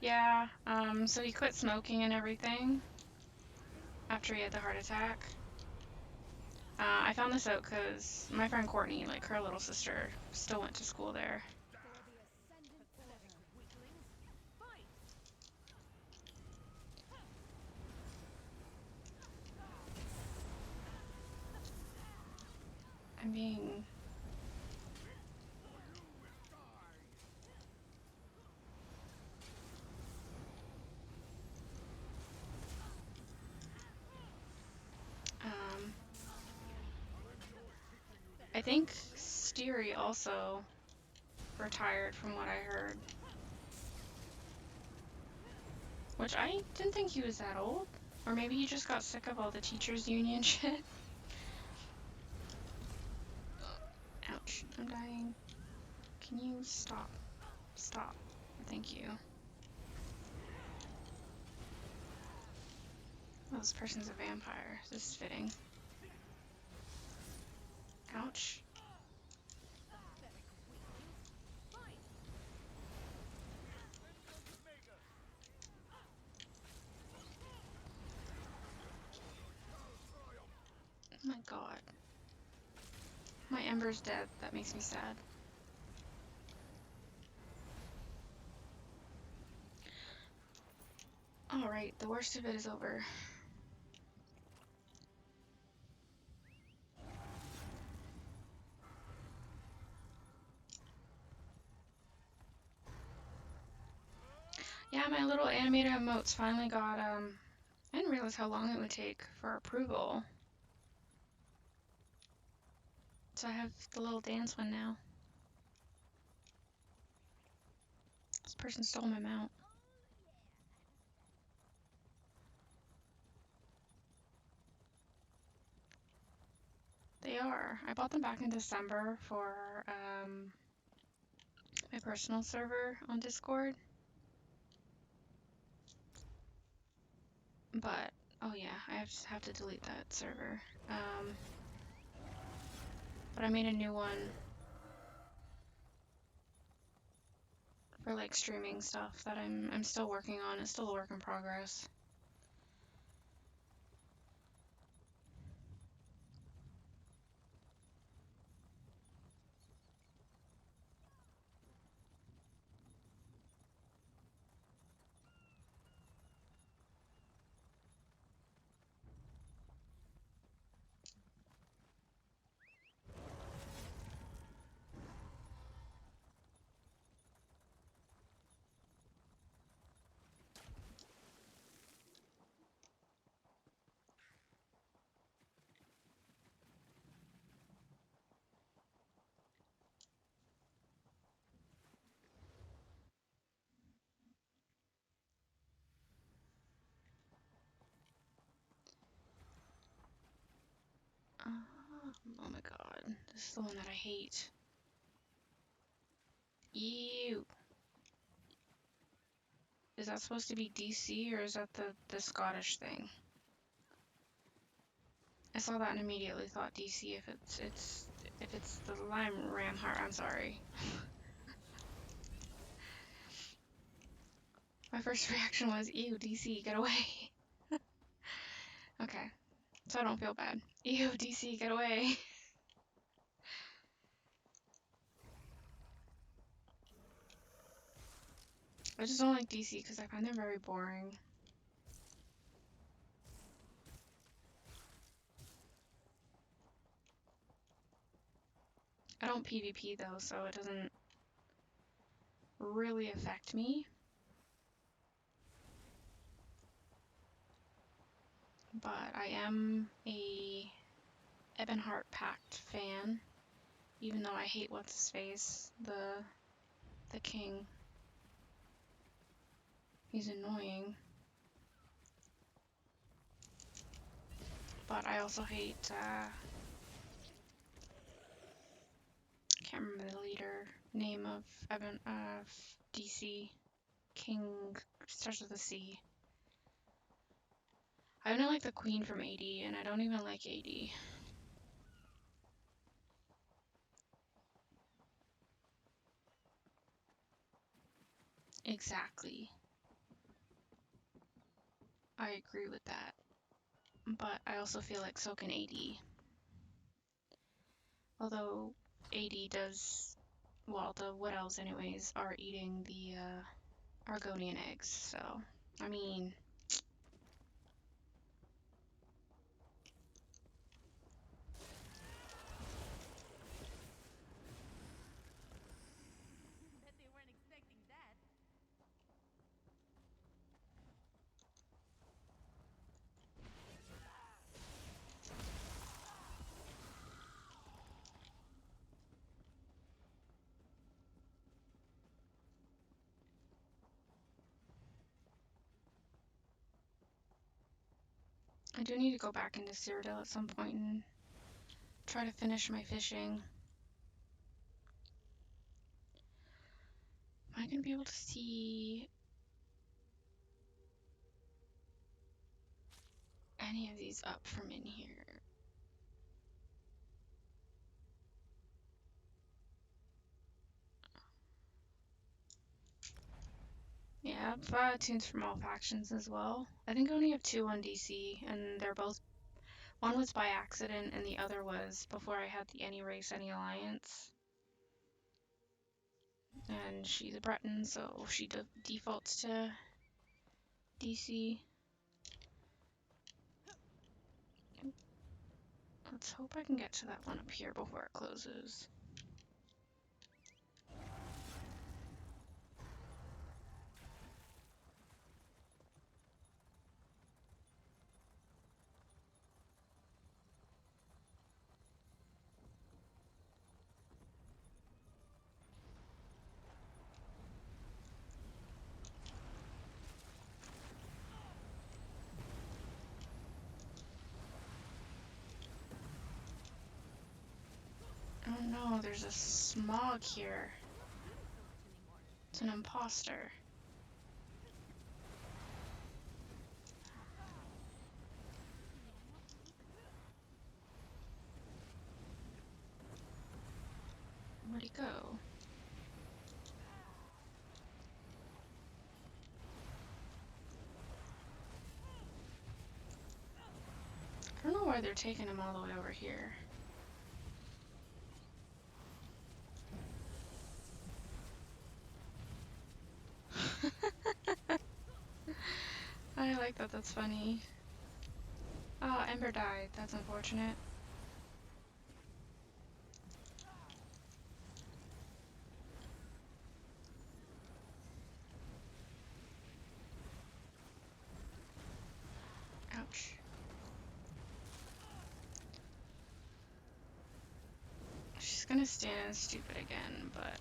Yeah, so he quit smoking and everything after he had the heart attack. I found this out because my friend Courtney, like her little sister, still went to school there. For the Ascendant Order. Weaklings, fight! I'm being... Um, I think Steery also retired from what I heard. Which I didn't think he was that old. Or maybe he just got sick of all the teachers union shit. Ouch, I'm dying. Can you stop? Stop. Thank you. Oh, this person's a vampire. This is fitting. Ouch. Oh my god. My Ember's dead. That makes me sad. Alright, the worst of it is over. Yeah, my little animated emotes finally got, I didn't realize how long it would take for approval. So I have the little dance one now. This person stole my mount. They are. I bought them back in December for, my personal server on Discord. But, oh yeah, I have to delete that server. But I made a new one for like streaming stuff that I'm still working on. It's still a work in progress. Oh my god, this is the one that I hate. Ew. Is that supposed to be DC or is that the Scottish thing? I saw that and immediately thought DC if it's the Lime Ramheart, I'm sorry. My first reaction was, ew, DC, get away. Okay. So I don't feel bad. Ew, DC, get away. I just don't like DC because I find them very boring. I don't PvP though, so it doesn't really affect me. But I am a Ebonheart Pact fan, even though I hate what's his face, the king. He's annoying. But I also hate can't remember the leader name of DC. King starts with a C. I don't like the queen from 80, and I don't even like 80. Exactly. I agree with that. But I also feel like so can 80. Although 80 does, well, the Wood Elves anyways are eating the Argonian eggs, so, I mean, Bet they weren't expecting that. I do need to go back into Cyrodiil at some point and try to finish my fishing. Am I going to be able to see any of these up from in here? Yeah, I've tunes from all factions as well. I think I only have 2 on DC, and they're both, one was by accident, and the other was before I had the Any Race, Any Alliance. And she's a Breton, so she defaults to DC. Let's hope I can get to that one up here before it closes. Oh no, there's a smog here. It's an imposter. Where'd he go? I don't know why they're taking him all the way over here. I like that, that's funny. Oh, Ember died. That's unfortunate. Ouch. She's gonna stand stupid again, but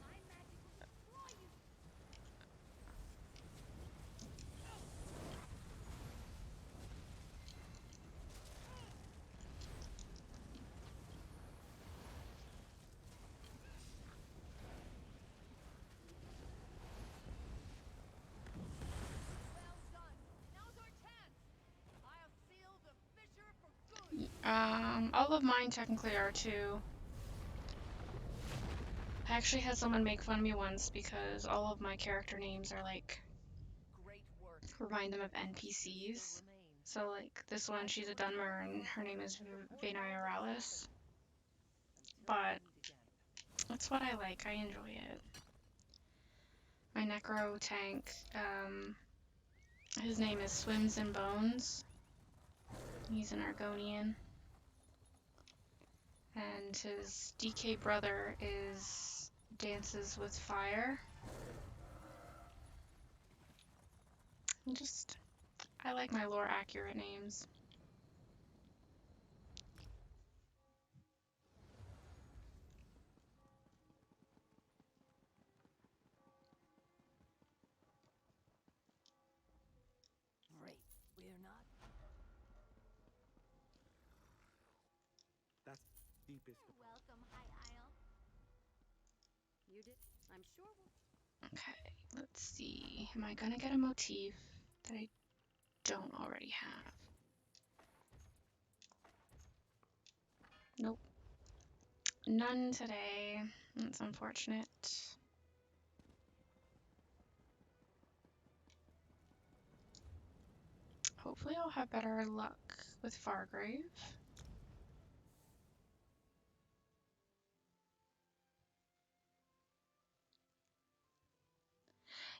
My magic will destroy you. Well done. Now's our chance. I'll seal the fissure for good. all of mine technically are too. I actually had someone make fun of me once because all of my character names are like Great work. remind them of Still NPCs. remains. So like this one, she's a Dunmer and her name is Venairalis. But that's what I like. I enjoy it. My Necro tank, his name is Swims in Bones. He's an Argonian. And his DK brother is Dances with Fire. I like my lore accurate names. Great. We're not. That's deepest. You're welcome, High Isle. You did. I'm sure we'll. Okay, let's see. Am I gonna get a motif that I don't already have? Nope. None today. That's unfortunate. Hopefully I'll have better luck with Fargrave.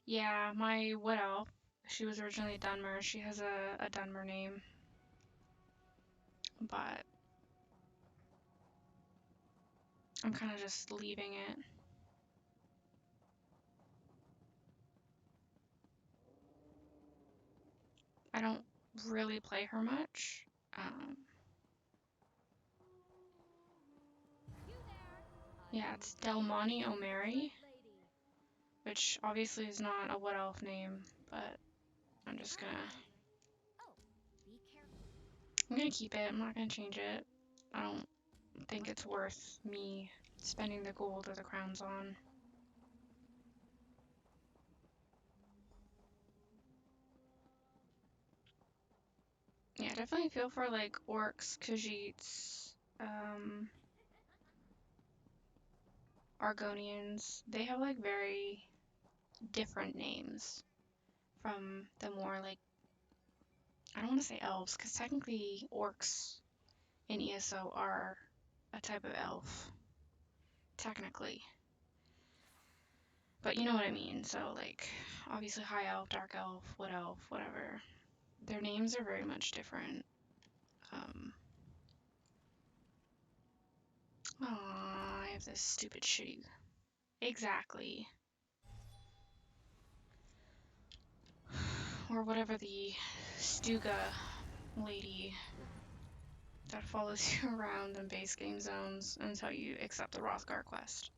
Yeah, my Wood Elf, she was originally a Dunmer. She has a Dunmer name. But I'm kind of just leaving it. I don't really play her much. Yeah, it's Delmonte O'Mary, which obviously is not a Wood Elf name, but I'm just gonna... I'm gonna keep it. I'm not gonna change it. I don't think it's worth me spending the gold or the crowns on. Yeah, definitely feel for like orcs, Khajiits, Argonians. They have like very different names from the more like, I don't want to say elves, because technically orcs in ESO are a type of elf, technically. But you know what I mean. So like, obviously high elf, dark elf, wood elf, whatever. Their names are very much different. Aw, I have this stupid shitty. Exactly. Or whatever the Stuga lady that follows you around in base game zones until you accept the Rothgar quest.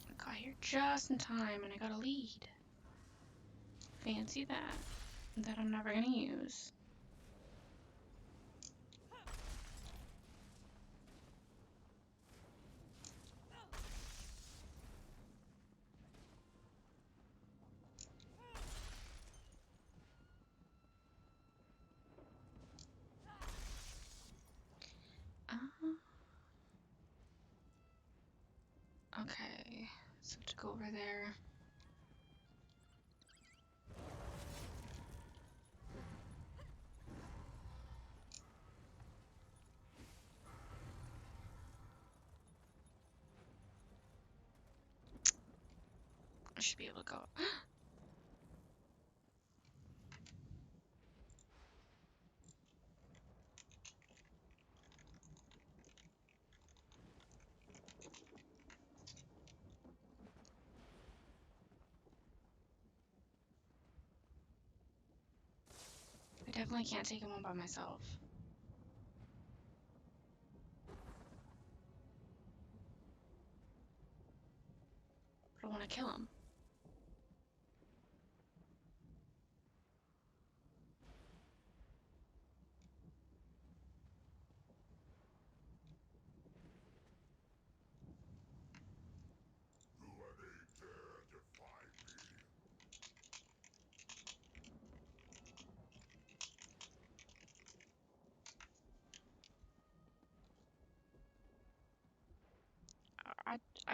I got here just in time and I got a lead. Fancy that. That I'm never gonna use. Okay, so to go over there. I should be able to go. I definitely can't take him on by myself. But I want to kill him.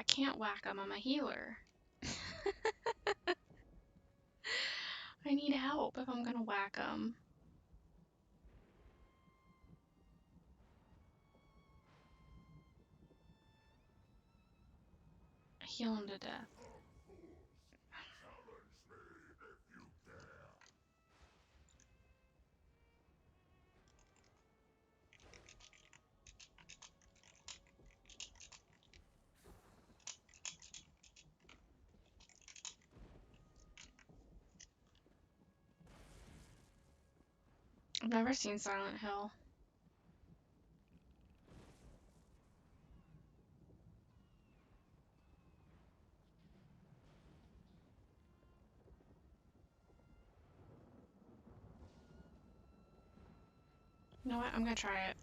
can't whack him. I'm a healer. I need help if I'm gonna whack him. Heal him to death. I've never seen Silent Hill. You know what? I'm gonna try it.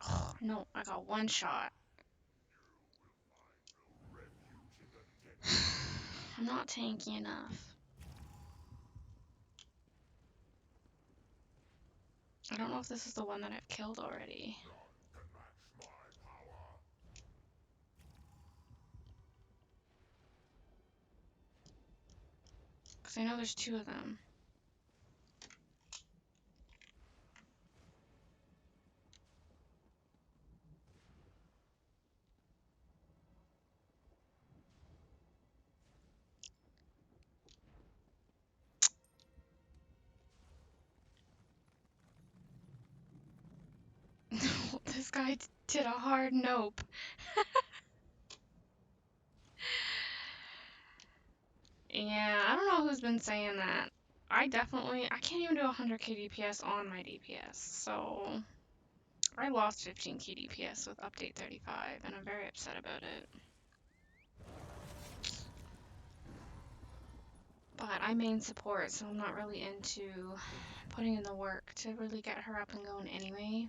Oh, no, I got one shot. I'm not tanky enough. I don't know if this is the one that I've killed already. Because I know there's two of them. This guy did a hard nope. Yeah, I don't know who's been saying that. I can't even do 100k DPS on my DPS, so I lost 15k DPS with update 35, and I'm very upset about it. But I main support, so I'm not really into putting in the work to really get her up and going anyway.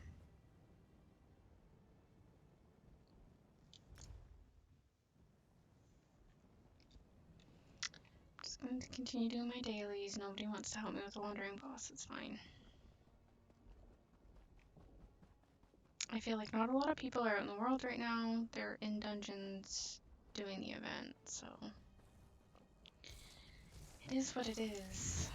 Just going to continue doing my dailies. Nobody wants to help me with the wandering boss, it's fine. I feel like not a lot of people are out in the world right now. They're in dungeons doing the event, so it is what it is.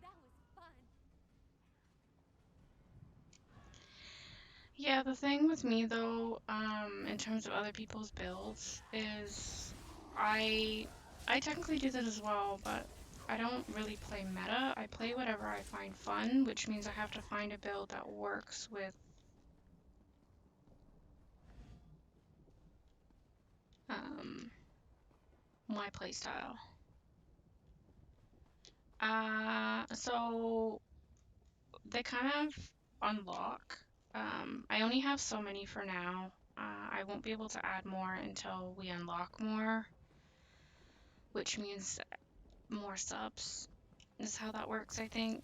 That was fun. Yeah, the thing with me though, in terms of other people's builds, is I technically do that as well, but I don't really play meta. I play whatever I find fun, which means I have to find a build that works with um, my playstyle. So they kind of unlock. I only have so many for now. I won't be able to add more until we unlock more, which means more subs is how that works, I think.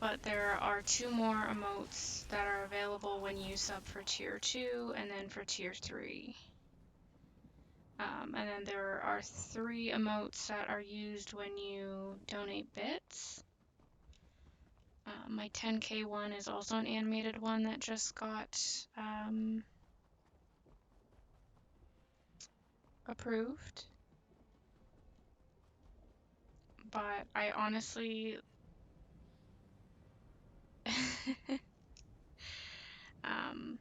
But there are two more emotes that are available when you sub for tier 2 and then for tier 3. And then there are 3 emotes that are used when you donate bits. My 10k one is also an animated one that just got approved. But I honestly um,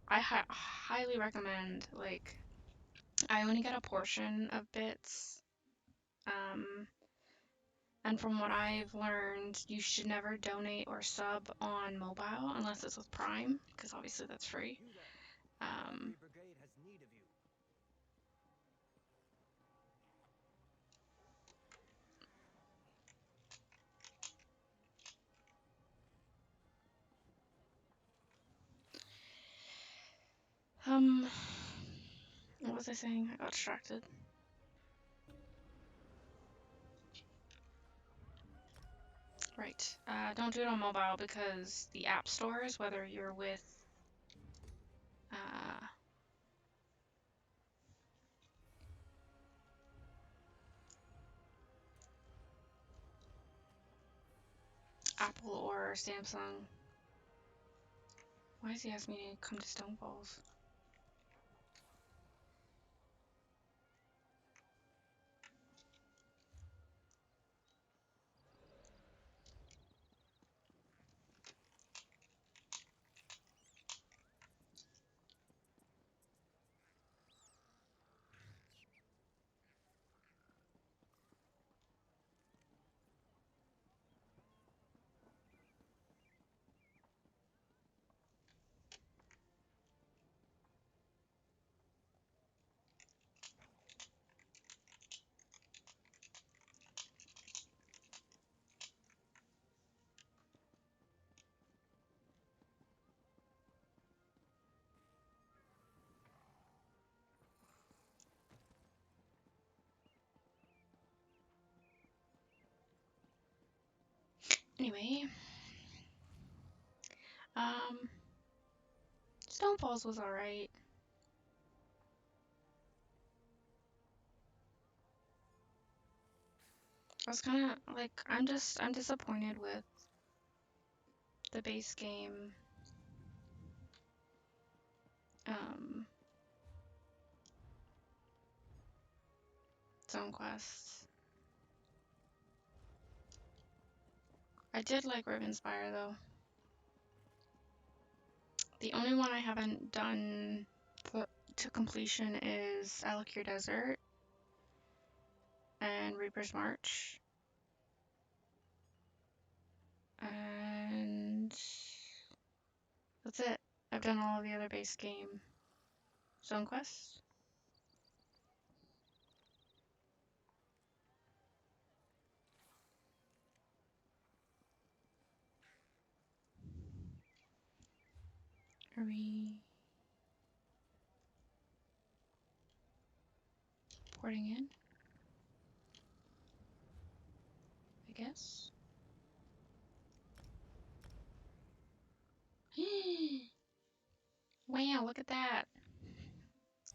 I highly recommend like I only get a portion of bits. Um, and from what I've learned, you should never donate or sub on mobile unless it's with Prime, because obviously that's free. You there. The Um, cavalry brigade has need of you. um, what was I saying? I got distracted. Right. Don't do it on mobile because the app stores, whether you're with uh, Apple or Samsung. Why is he asking me to come to Stonefalls? Anyway, um, Stonefalls was alright. I was kind of like, I'm disappointed with the base game, um, Zone Quests. I did like Rivenspire though. The only one I haven't done to completion is Alakir Desert and Reaper's March. And that's it. I've done all of the other base game Zone Quests. Are we porting in? I guess. Wow, look at that.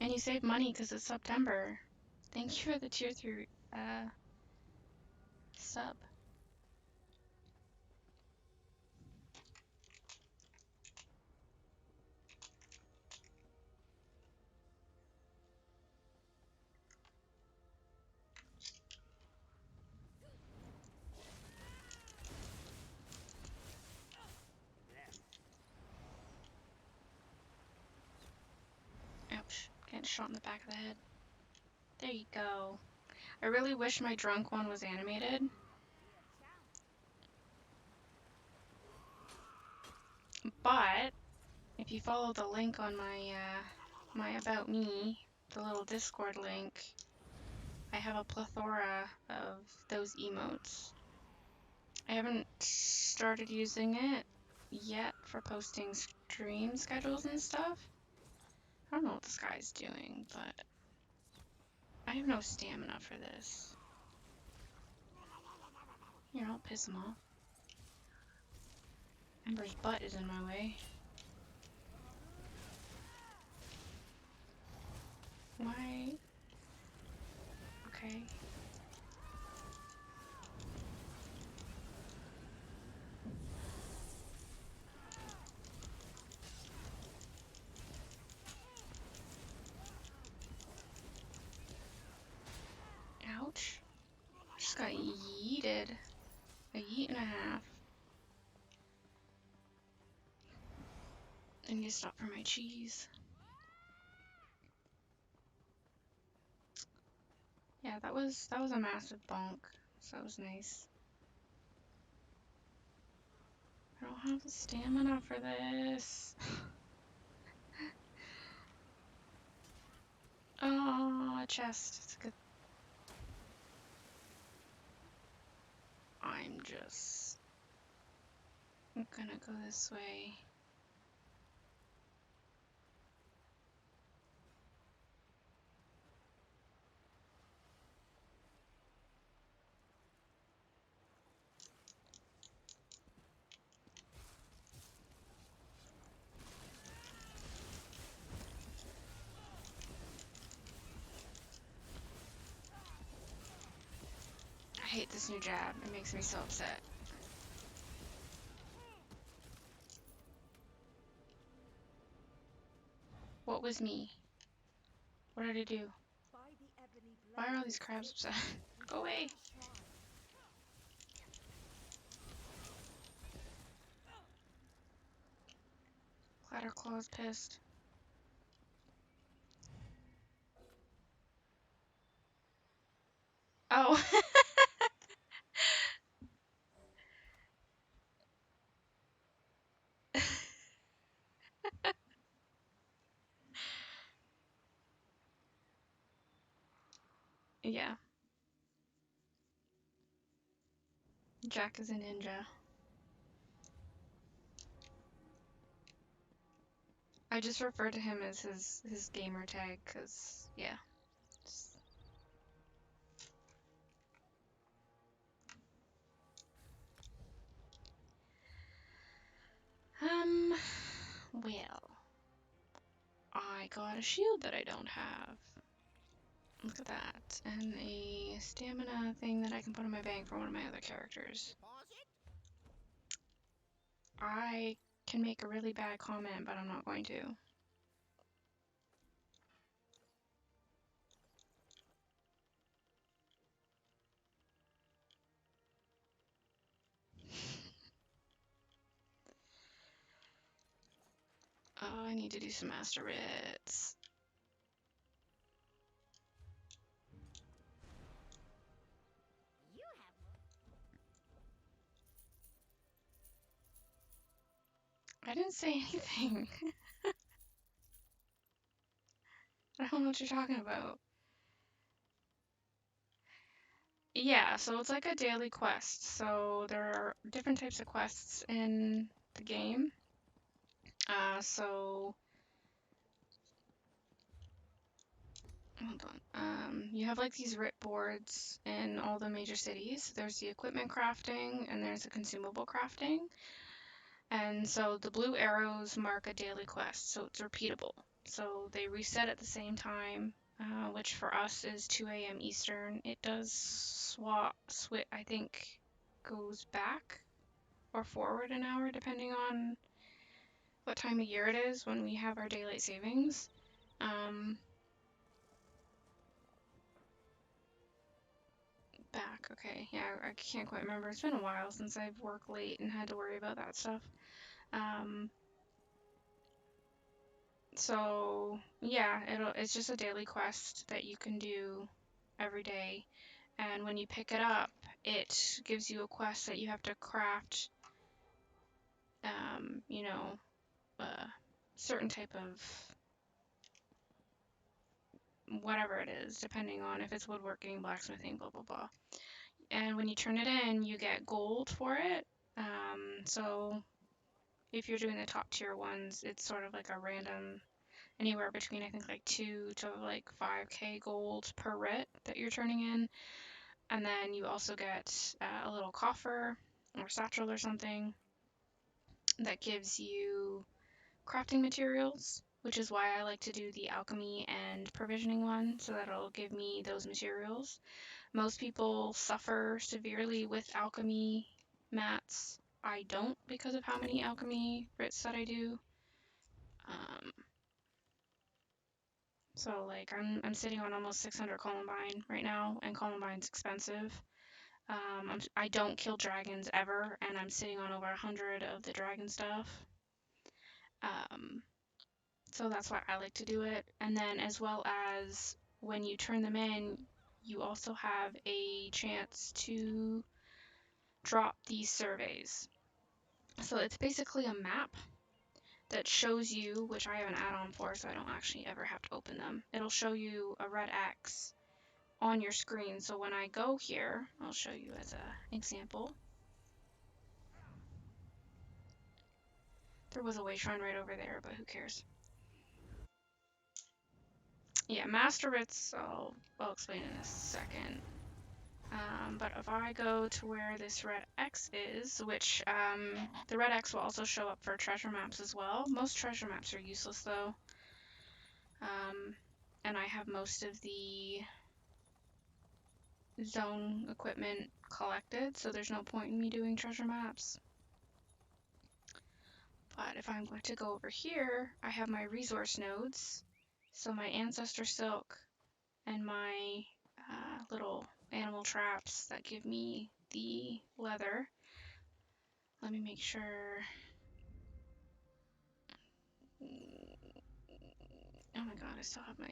And you save money because it's September. Thank you for the tier 3 sub. Ouch. Getting shot in the back of the head. There you go. I really wish my drunk one was animated. But if you follow the link on my About Me, the little Discord link, I have a plethora of those emotes. I haven't started using it yet for posting stream schedules and stuff. I don't know what this guy's doing, but I have no stamina for this. Here, I'll piss him off. Ember's butt is in my way. Why? Okay. Ouch. Just got yeeted. A yeet and a half. I need to stop for my cheese. Yeah, that was a massive bonk. So that was nice. I don't have the stamina for this. Oh, a chest. It's good. I'm just gonna go this way. I hate this new jab. It makes me so upset. What was me? What did I do? By the ebony Why are all these blades crabs that upset? sit Go within away. the shrine. Clatterclaw's pissed. Oh. Yeah. Jack is a ninja. I just refer to him as his gamer tag because, yeah. Just- Um, well, I got a shield that I don't have. Look at that. And a stamina thing that I can put in my bank for one of my other characters. I can make a really bad comment, but I'm not going to. Oh, I need to do some master writs. You have I didn't say anything. I don't know what you're talking about. Yeah, so it's like a daily quest. So there are different types of quests in the game. So hold on. You have like these writ boards in all the major cities. There's the equipment crafting and there's the consumable crafting. And so the blue arrows mark a daily quest, so it's repeatable. So they reset at the same time, which for us is 2 a.m. Eastern. It does switch, I think, goes back or forward an hour depending on what time of year it is when we have our daylight savings. Um, Back, okay. Yeah, I can't quite remember. It's been a while since I've worked late and had to worry about that stuff. Um, so yeah, it's just a daily quest that you can do every day. And when you pick it up, it gives you a quest that you have to craft, you know, a certain type of whatever it is, depending on if it's woodworking, blacksmithing, blah, blah, blah. And when you turn it in, you get gold for it. So if you're doing the top tier ones, it's sort of like a random, anywhere between I think like 2 to like 5k gold per writ that you're turning in. And then you also get a little coffer or satchel or something that gives you crafting materials, which is why I like to do the alchemy and provisioning one, so that it'll give me those materials. Most people suffer severely with alchemy mats. I don't because of how many alchemy writs that I do. Um, so like I'm sitting on almost 600 Columbine right now, and Columbine's expensive. I don't kill dragons ever, and I'm sitting on over 100 of the dragon stuff. Um, so that's why I like to do it. And then as well as when you turn them in, you also have a chance to drop these surveys. So it's basically a map that shows you, which I have an add-on for, so I don't actually ever have to open them. It'll show you a red X on your screen. So when I go here, I'll show you as an example. There was a way shrine right over there, but who cares? Yeah, master writs, I'll explain in a second. But if I go to where this red X is, which the red X will also show up for treasure maps as well. Most treasure maps are useless though. And I have most of the zone equipment collected, so there's no point in me doing treasure maps. But if I'm going to go over here, I have my resource nodes. So my ancestor silk and my little animal traps that give me the leather. Let me make sure. Oh my god, I still have my...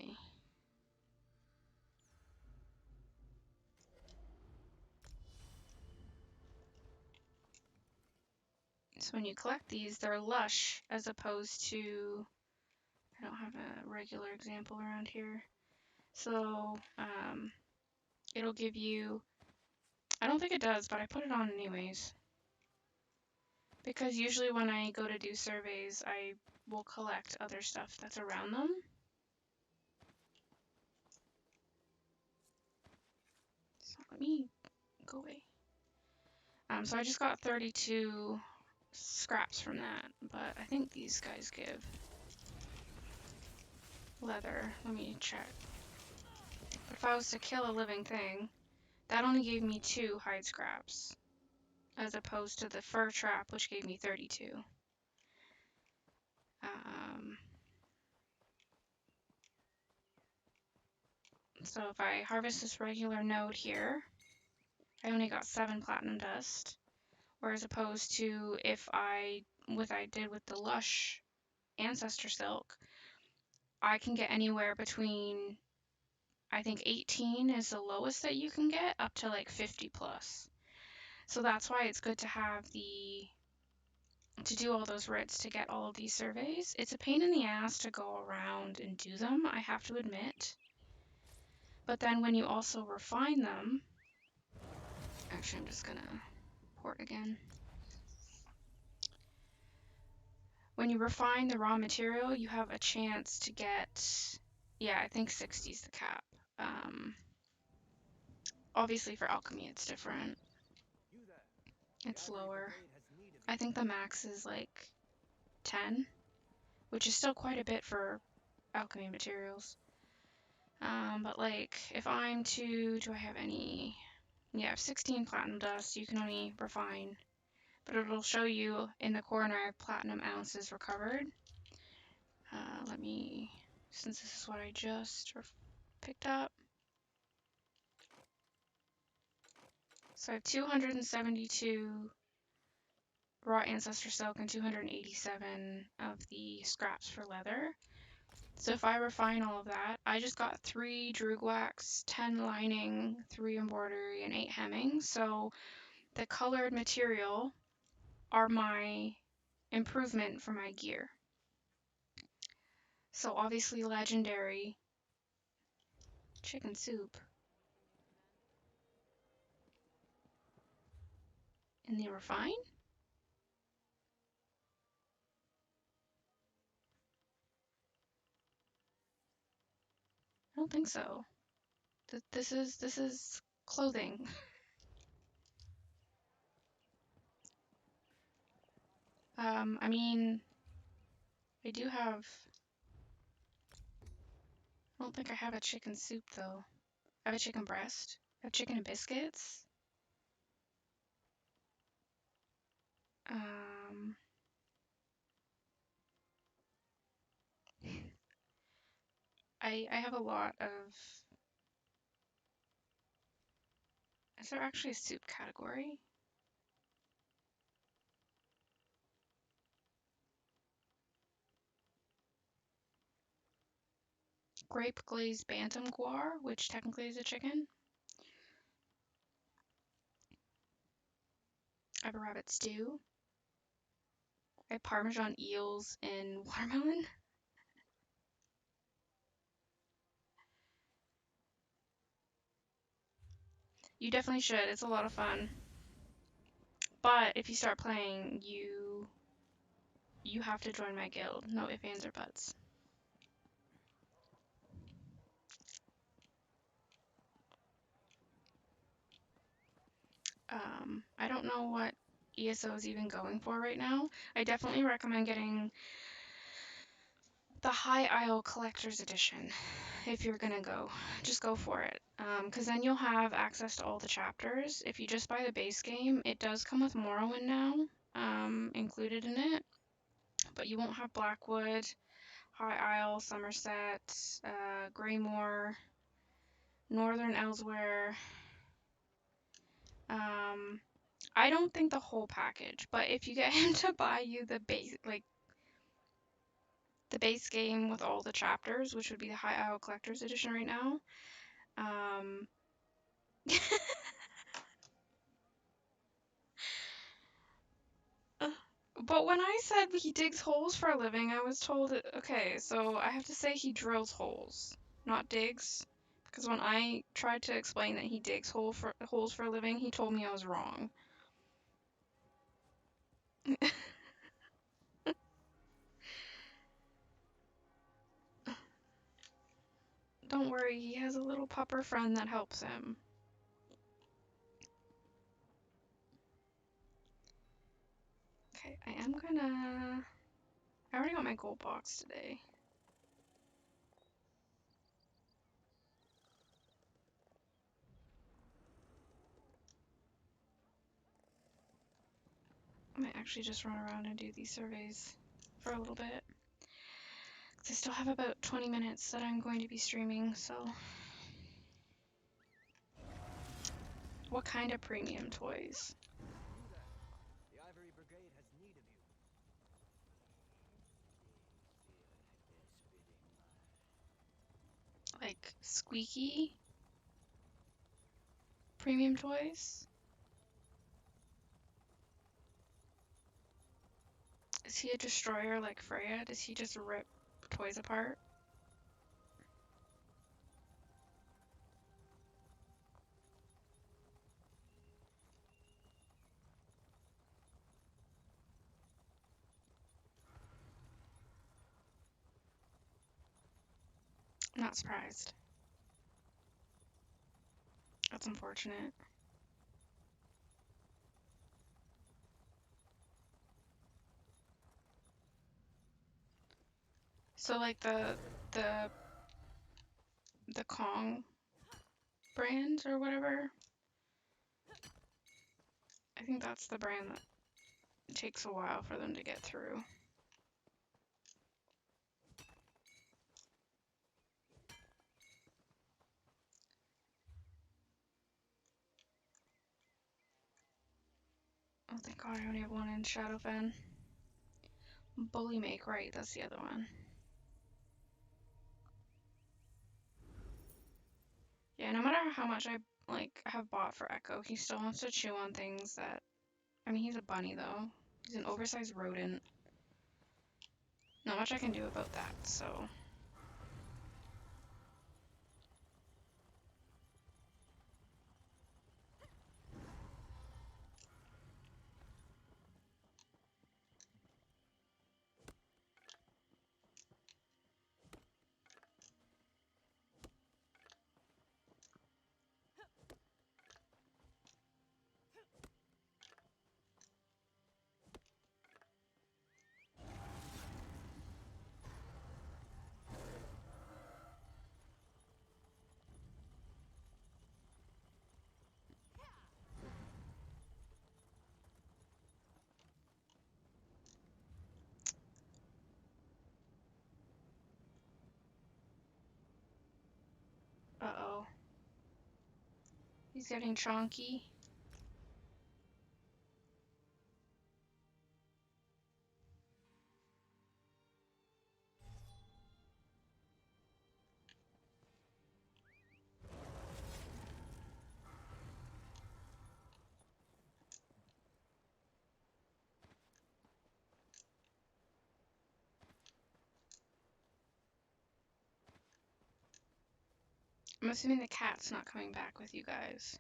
So when you collect these, they're lush as opposed to... I don't have a regular example around here. So it'll give you... I don't think it does, but I put it on anyways. Because usually when I go to do surveys, I will collect other stuff that's around them. So let me go away. So I just got 32 scraps from that, but I think these guys give leather. Let me check. But if I was to kill a living thing, that only gave me 2 hide scraps, as opposed to the fur trap, which gave me 32. So if I harvest this regular node here, I only got 7 platinum dust, whereas opposed to if what I did with the lush ancestor silk, I can get anywhere between, I think 18 is the lowest that you can get, up to like 50 plus. So that's why it's good to have to do all those writs to get all of these surveys. It's a pain in the ass to go around and do them, I have to admit. But then when you also refine them, actually I'm just gonna port again. When you refine the raw material, you have a chance to get, yeah, I think 60 is the cap. Obviously for alchemy it's different. You there. It's Gather if the lower. blade has need of I you. think the max is like 10, which is still quite a bit for alchemy materials. But like if I'm to, do I have any? Yeah, I have 16 platinum dust. You can only refine, but it'll show you in the corner platinum ounces recovered. Let me, since this is what I just picked up. So I have 272 raw ancestor silk and 287 of the scraps for leather. So if I refine all of that, I just got 3 droog wax, 10 lining, 3 embroidery, and 8 hemming. So the colored material are my improvement for my gear. So obviously legendary chicken soup in the refine. I don't think so. This is clothing. I mean, I do have. I don't think I have a chicken soup though. I have a chicken breast. I have chicken and biscuits. Um, I have a lot of. Is there actually a soup category? Grape glazed bantam guar, which technically is a chicken. have a rabbit stew. I have Parmesan eels and watermelon. You definitely should. It's a lot of fun. But if you start playing, you have to join my guild. No ifs, ands, or buts. I don't know what ESO is even going for right now. I definitely recommend getting the High Isle Collector's Edition if you're gonna go. Just go for it. Because then you'll have access to all the chapters. If you just buy the base game, it does come with Morrowind now, included in it. But you won't have Blackwood, High Isle, Somerset, Greymoor, Northern Elsewhere. I don't think the whole package, but if you get him to buy you the base, like the base game with all the chapters, which would be the High Isle Collector's Edition right now. But when I said he digs holes for a living, I was told, okay, so I have to say he drills holes, not digs. Because when I tried to explain that he digs holes for a living, he told me I was wrong. Don't worry, he has a little pupper friend that helps him. Okay, I already got my gold box today. I might actually just run around and do these surveys for a little bit. 'Cause I still have about 20 minutes that I'm going to be streaming, so. What kind of premium toys? You there. The Ivory Brigade has need of you. Like squeaky premium toys? Is he a destroyer like Freya? Does he just rip toys apart? I'm not surprised. That's unfortunate. So like the the Kong brand or whatever, I think that's the brand that takes a while for them to get through. Oh, thank God I only have one in Shadowfen. Bully Make, right, that's the other one. Yeah, no matter how much I have bought for Echo, he still wants to chew on things that, I mean, he's a bunny though. He's an oversized rodent. Not much I can do about that, so. Uh-oh. He's getting chonky. I'm assuming the cat's not coming back with you guys.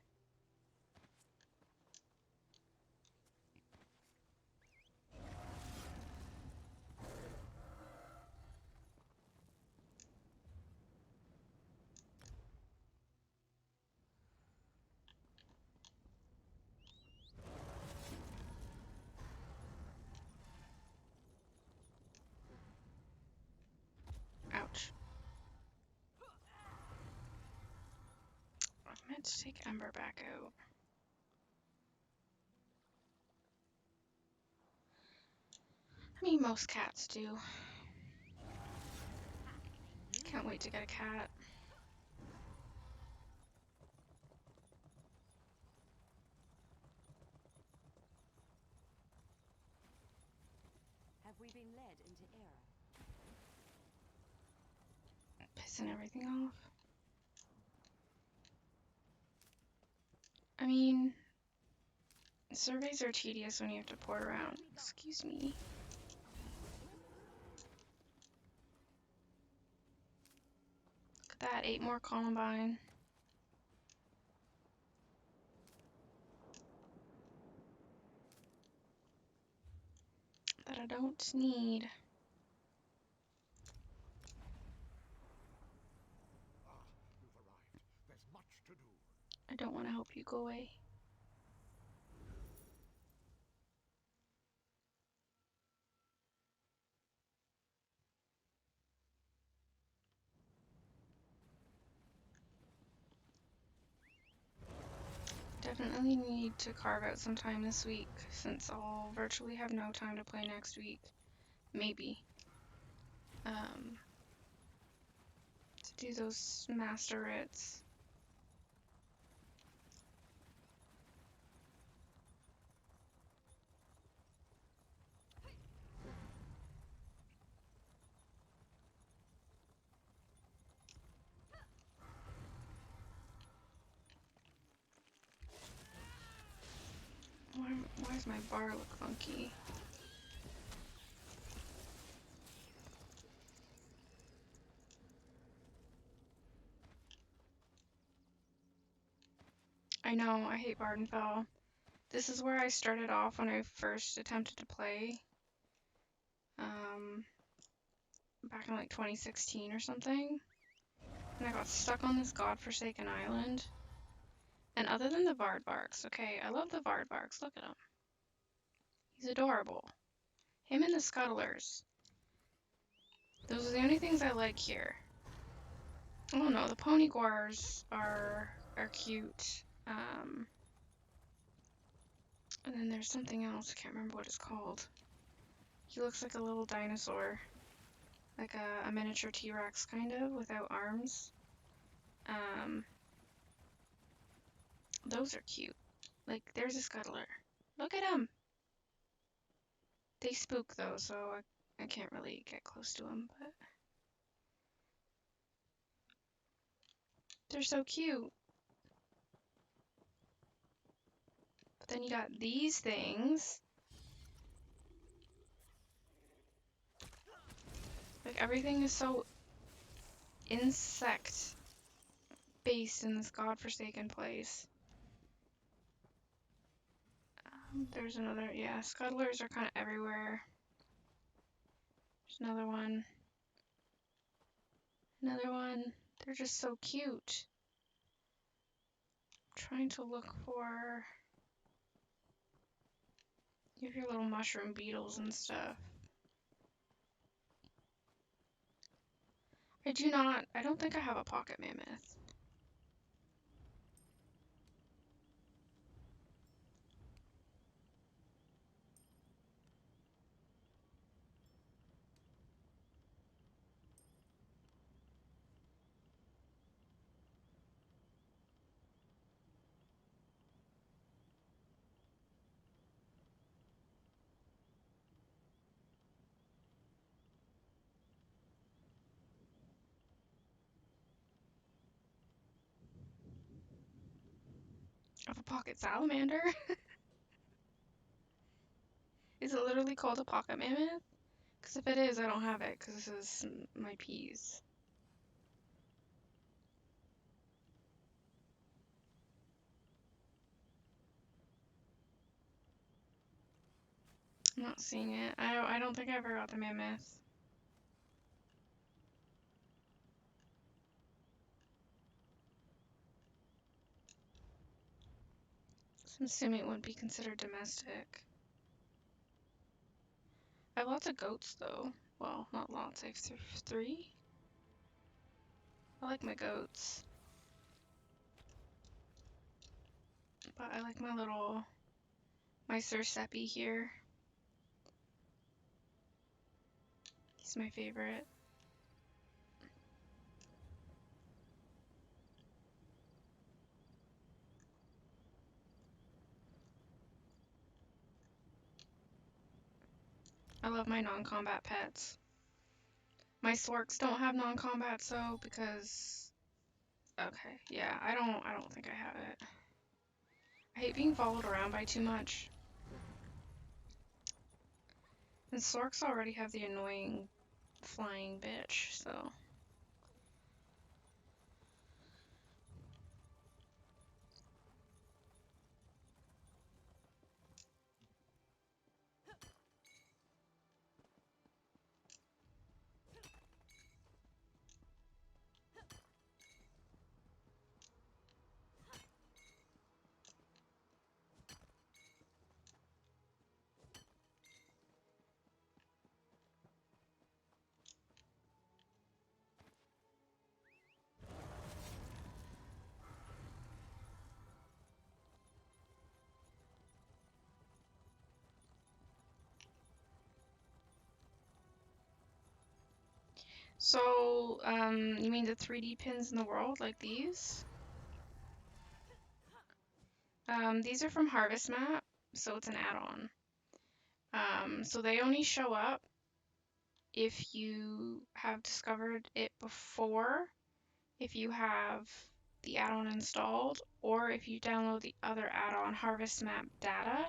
Ouch. I meant to take Ember back out. I mean, most cats do. Can't wait to get a cat. Have we been led into error? Pissing everything off. I mean, surveys are tedious when you have to port around. Excuse me. Look at that, 8 more Columbine. That I don't need. You've arrived. There's much to do. I don't want to help you go away. Definitely need to carve out some time this week, since I'll virtually have no time to play next week. Maybe. To do those master writs. Why does my bar look funky? I know, I hate Vardenfell. This is where I started off when I first attempted to play. Back in like 2016 or something. And I got stuck on this godforsaken island. And other than the Vardbarks, okay, I love the Vardbarks. Look at him. He's adorable. Him and the Scuttlers. Those are the only things I like here. Oh no, the Ponygwars are cute. And then there's something else. I can't remember what it's called. He looks like a little dinosaur. Like a miniature T-Rex, kind of, without arms. Those are cute. Like, there's a Scuttler. Look at him! They spook, though, so I can't really get close to them, but... They're so cute! But then you got these things. Like, everything is so insect-based in this godforsaken place. There's another, yeah, Scuttlers are kind of everywhere. There's another one. Another one. They're just so cute. I'm trying to look for... You have your little mushroom beetles and stuff. I don't think I have a pocket mammoth. I have a pocket salamander. Is it literally called a pocket mammoth? Because if it is, I don't have it, because this is my peas. I'm not seeing it. I don't think I ever got the mammoth. So I'm assuming it wouldn't be considered domestic. I have lots of goats though. Well, not lots. I have three. I like my goats, but I like my Sir Seppi here. He's my favorite. I love my non-combat pets. My Storks don't have non-combat, so because okay, yeah, I don't think I have it. I hate being followed around by too much. And Storks already have the annoying flying bitch, so you mean the 3D pins in the world, like these? These are from Harvest Map, so it's an add-on. So they only show up if you have discovered it before, if you have the add-on installed, or if you download the other add-on, Harvest Map Data,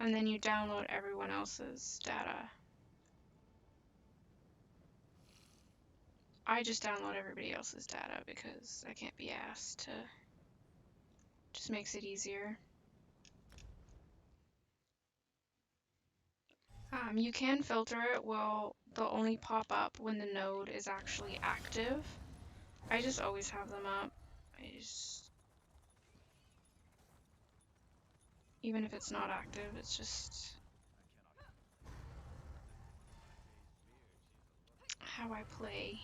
and then you download everyone else's data. I just download everybody else's data because I can't be asked to. Just makes it easier. You can filter it. Well, they'll only pop up when the node is actually active. I just always have them up. Even if it's not active, it's just how I play.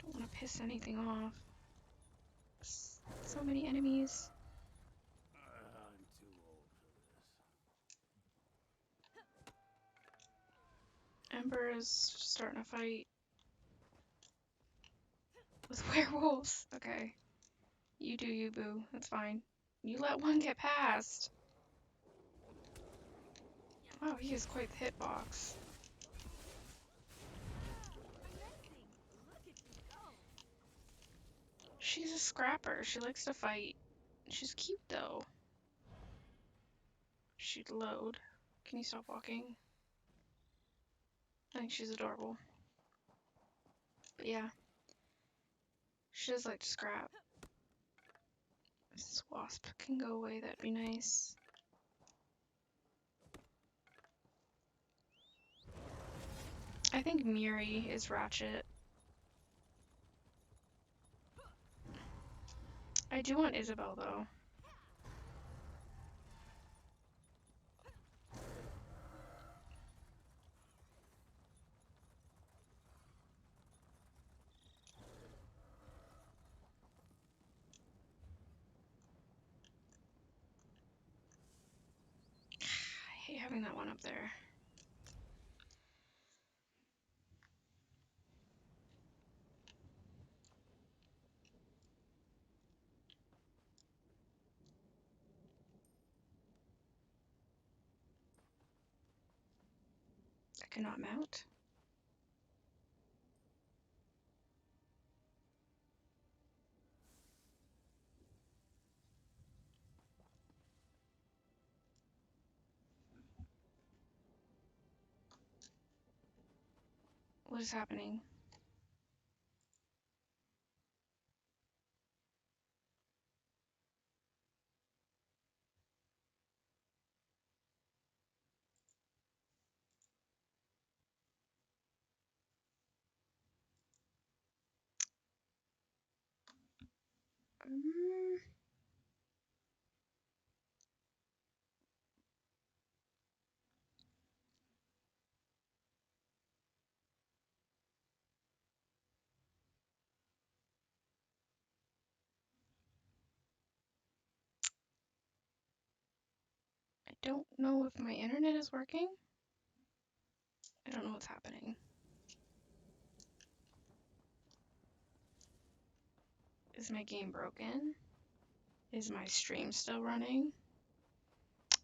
Don't want to piss anything off. So many enemies. I'm too old for this. Ember is starting a fight with werewolves. Okay. You do you, boo. That's fine. You let one get past. Wow, he is quite the hitbox. Amazing! Look at you go! She's a scrapper. She likes to fight. She's cute though. She'd load. Can you stop walking? I think she's adorable. But yeah, she does like to scrap. If this wasp can go away, that'd be nice. I think Miri is Ratchet. I do want Isabel though. I hate having that one up there. I cannot mount. What is happening? I don't know if my internet is working. I don't know what's happening. Is my game broken? Is my stream still running?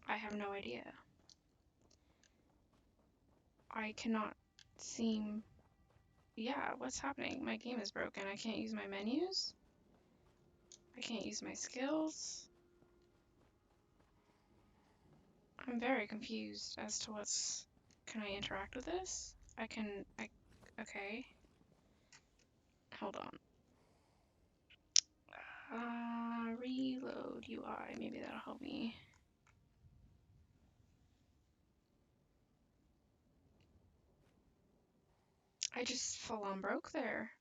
I have no idea. I cannot seem... Yeah, what's happening? My game is broken. I can't use my menus. I can't use my skills. I'm very confused as to what's... Can I interact with this? Okay. Hold on. Reload UI. Maybe that'll help me. I just full on broke there.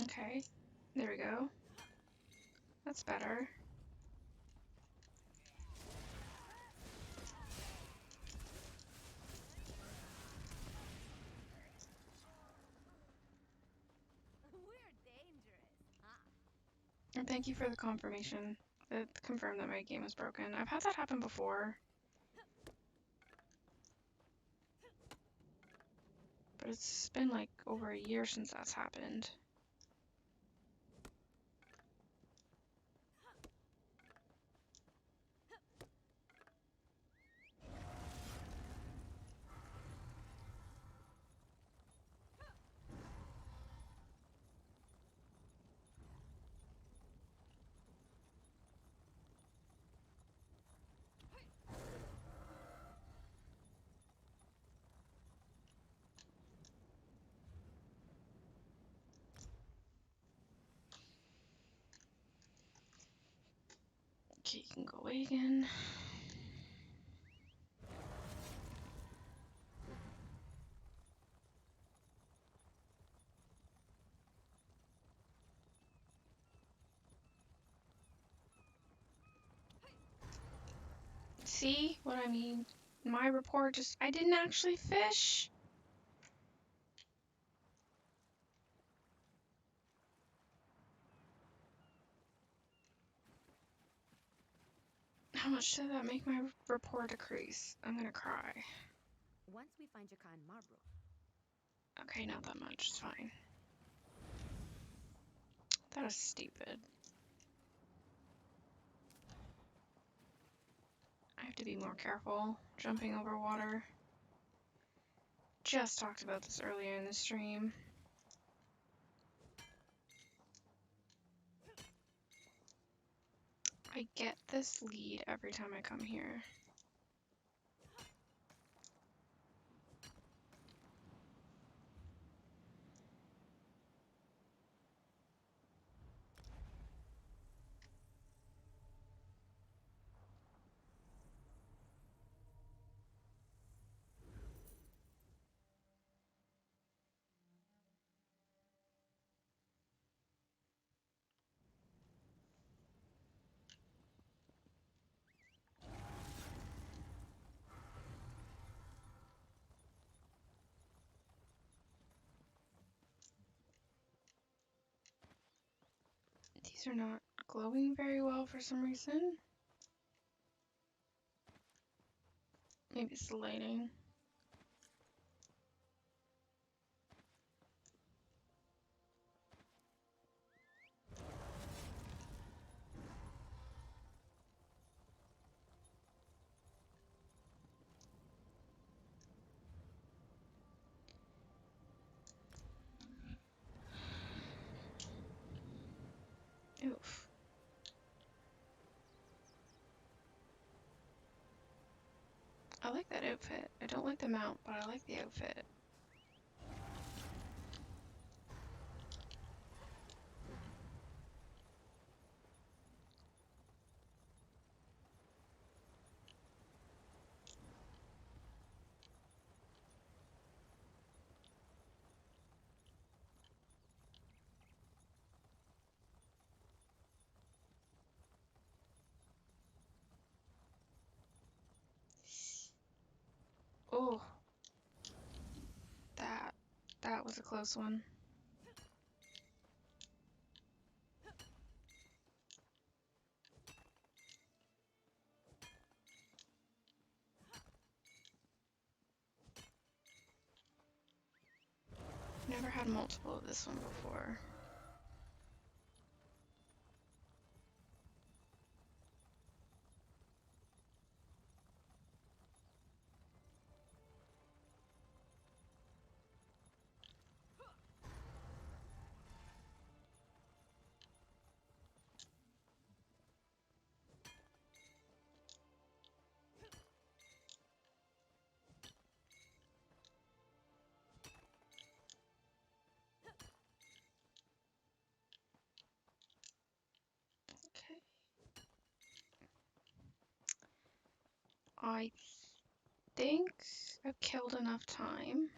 Okay. There we go. That's better. We're dangerous, huh? And thank you for the confirmation. That confirmed that my game was broken. I've had that happen before. But it's been like over a year since that's happened. Okay, you can go away again. See what I mean? My report just... I didn't actually fish! How much did that make my report decrease? I'm gonna cry. Once we find your kind Marbro. Okay, not that much. It's fine. That is stupid. I have to be more careful jumping over water. Just talked about this earlier in the stream. I get this lead every time I come here. These are not glowing very well for some reason. Maybe it's the lighting. Oof. I like that outfit. I don't like the mount, but I like the outfit. Oh, that that was a close one. Never had multiple of this one before. Okay. I think I've killed enough time.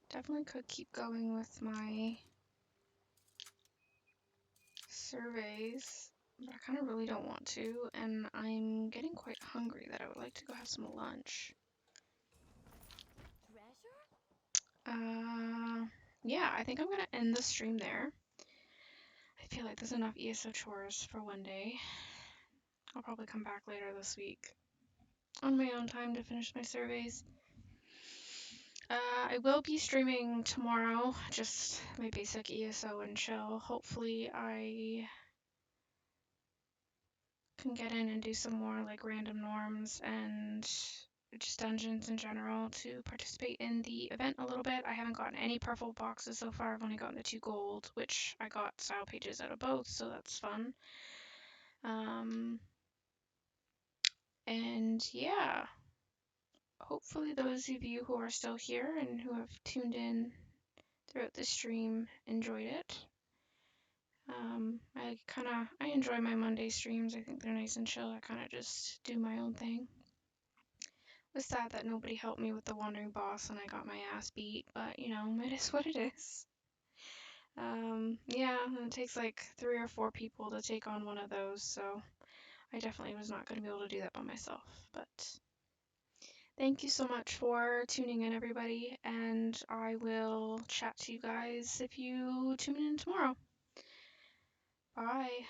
Definitely could keep going with my surveys, but I kind of really don't want to, and I'm getting quite hungry that I would like to go have some lunch. Treasure? Yeah, I think I'm gonna end the stream there. I feel like there's enough ESO chores for one day. I'll probably come back later this week on my own time to finish my surveys. I will be streaming tomorrow, just my basic ESO and chill. Hopefully I can get in and do some more like random norms and just dungeons in general to participate in the event a little bit. I haven't gotten any purple boxes so far. I've only gotten the 2 gold, which I got style pages out of both, so that's fun. And yeah, hopefully those of you who are still here and who have tuned in throughout the stream enjoyed it. I enjoy my Monday streams. I think they're nice and chill. I kind of just do my own thing. It was sad that nobody helped me with the wandering boss and I got my ass beat, but you know, it is what it is. Yeah, and it takes like 3 or 4 people to take on one of those, so I definitely was not going to be able to do that by myself. But thank you so much for tuning in, everybody, and I will chat to you guys if you tune in tomorrow. Bye.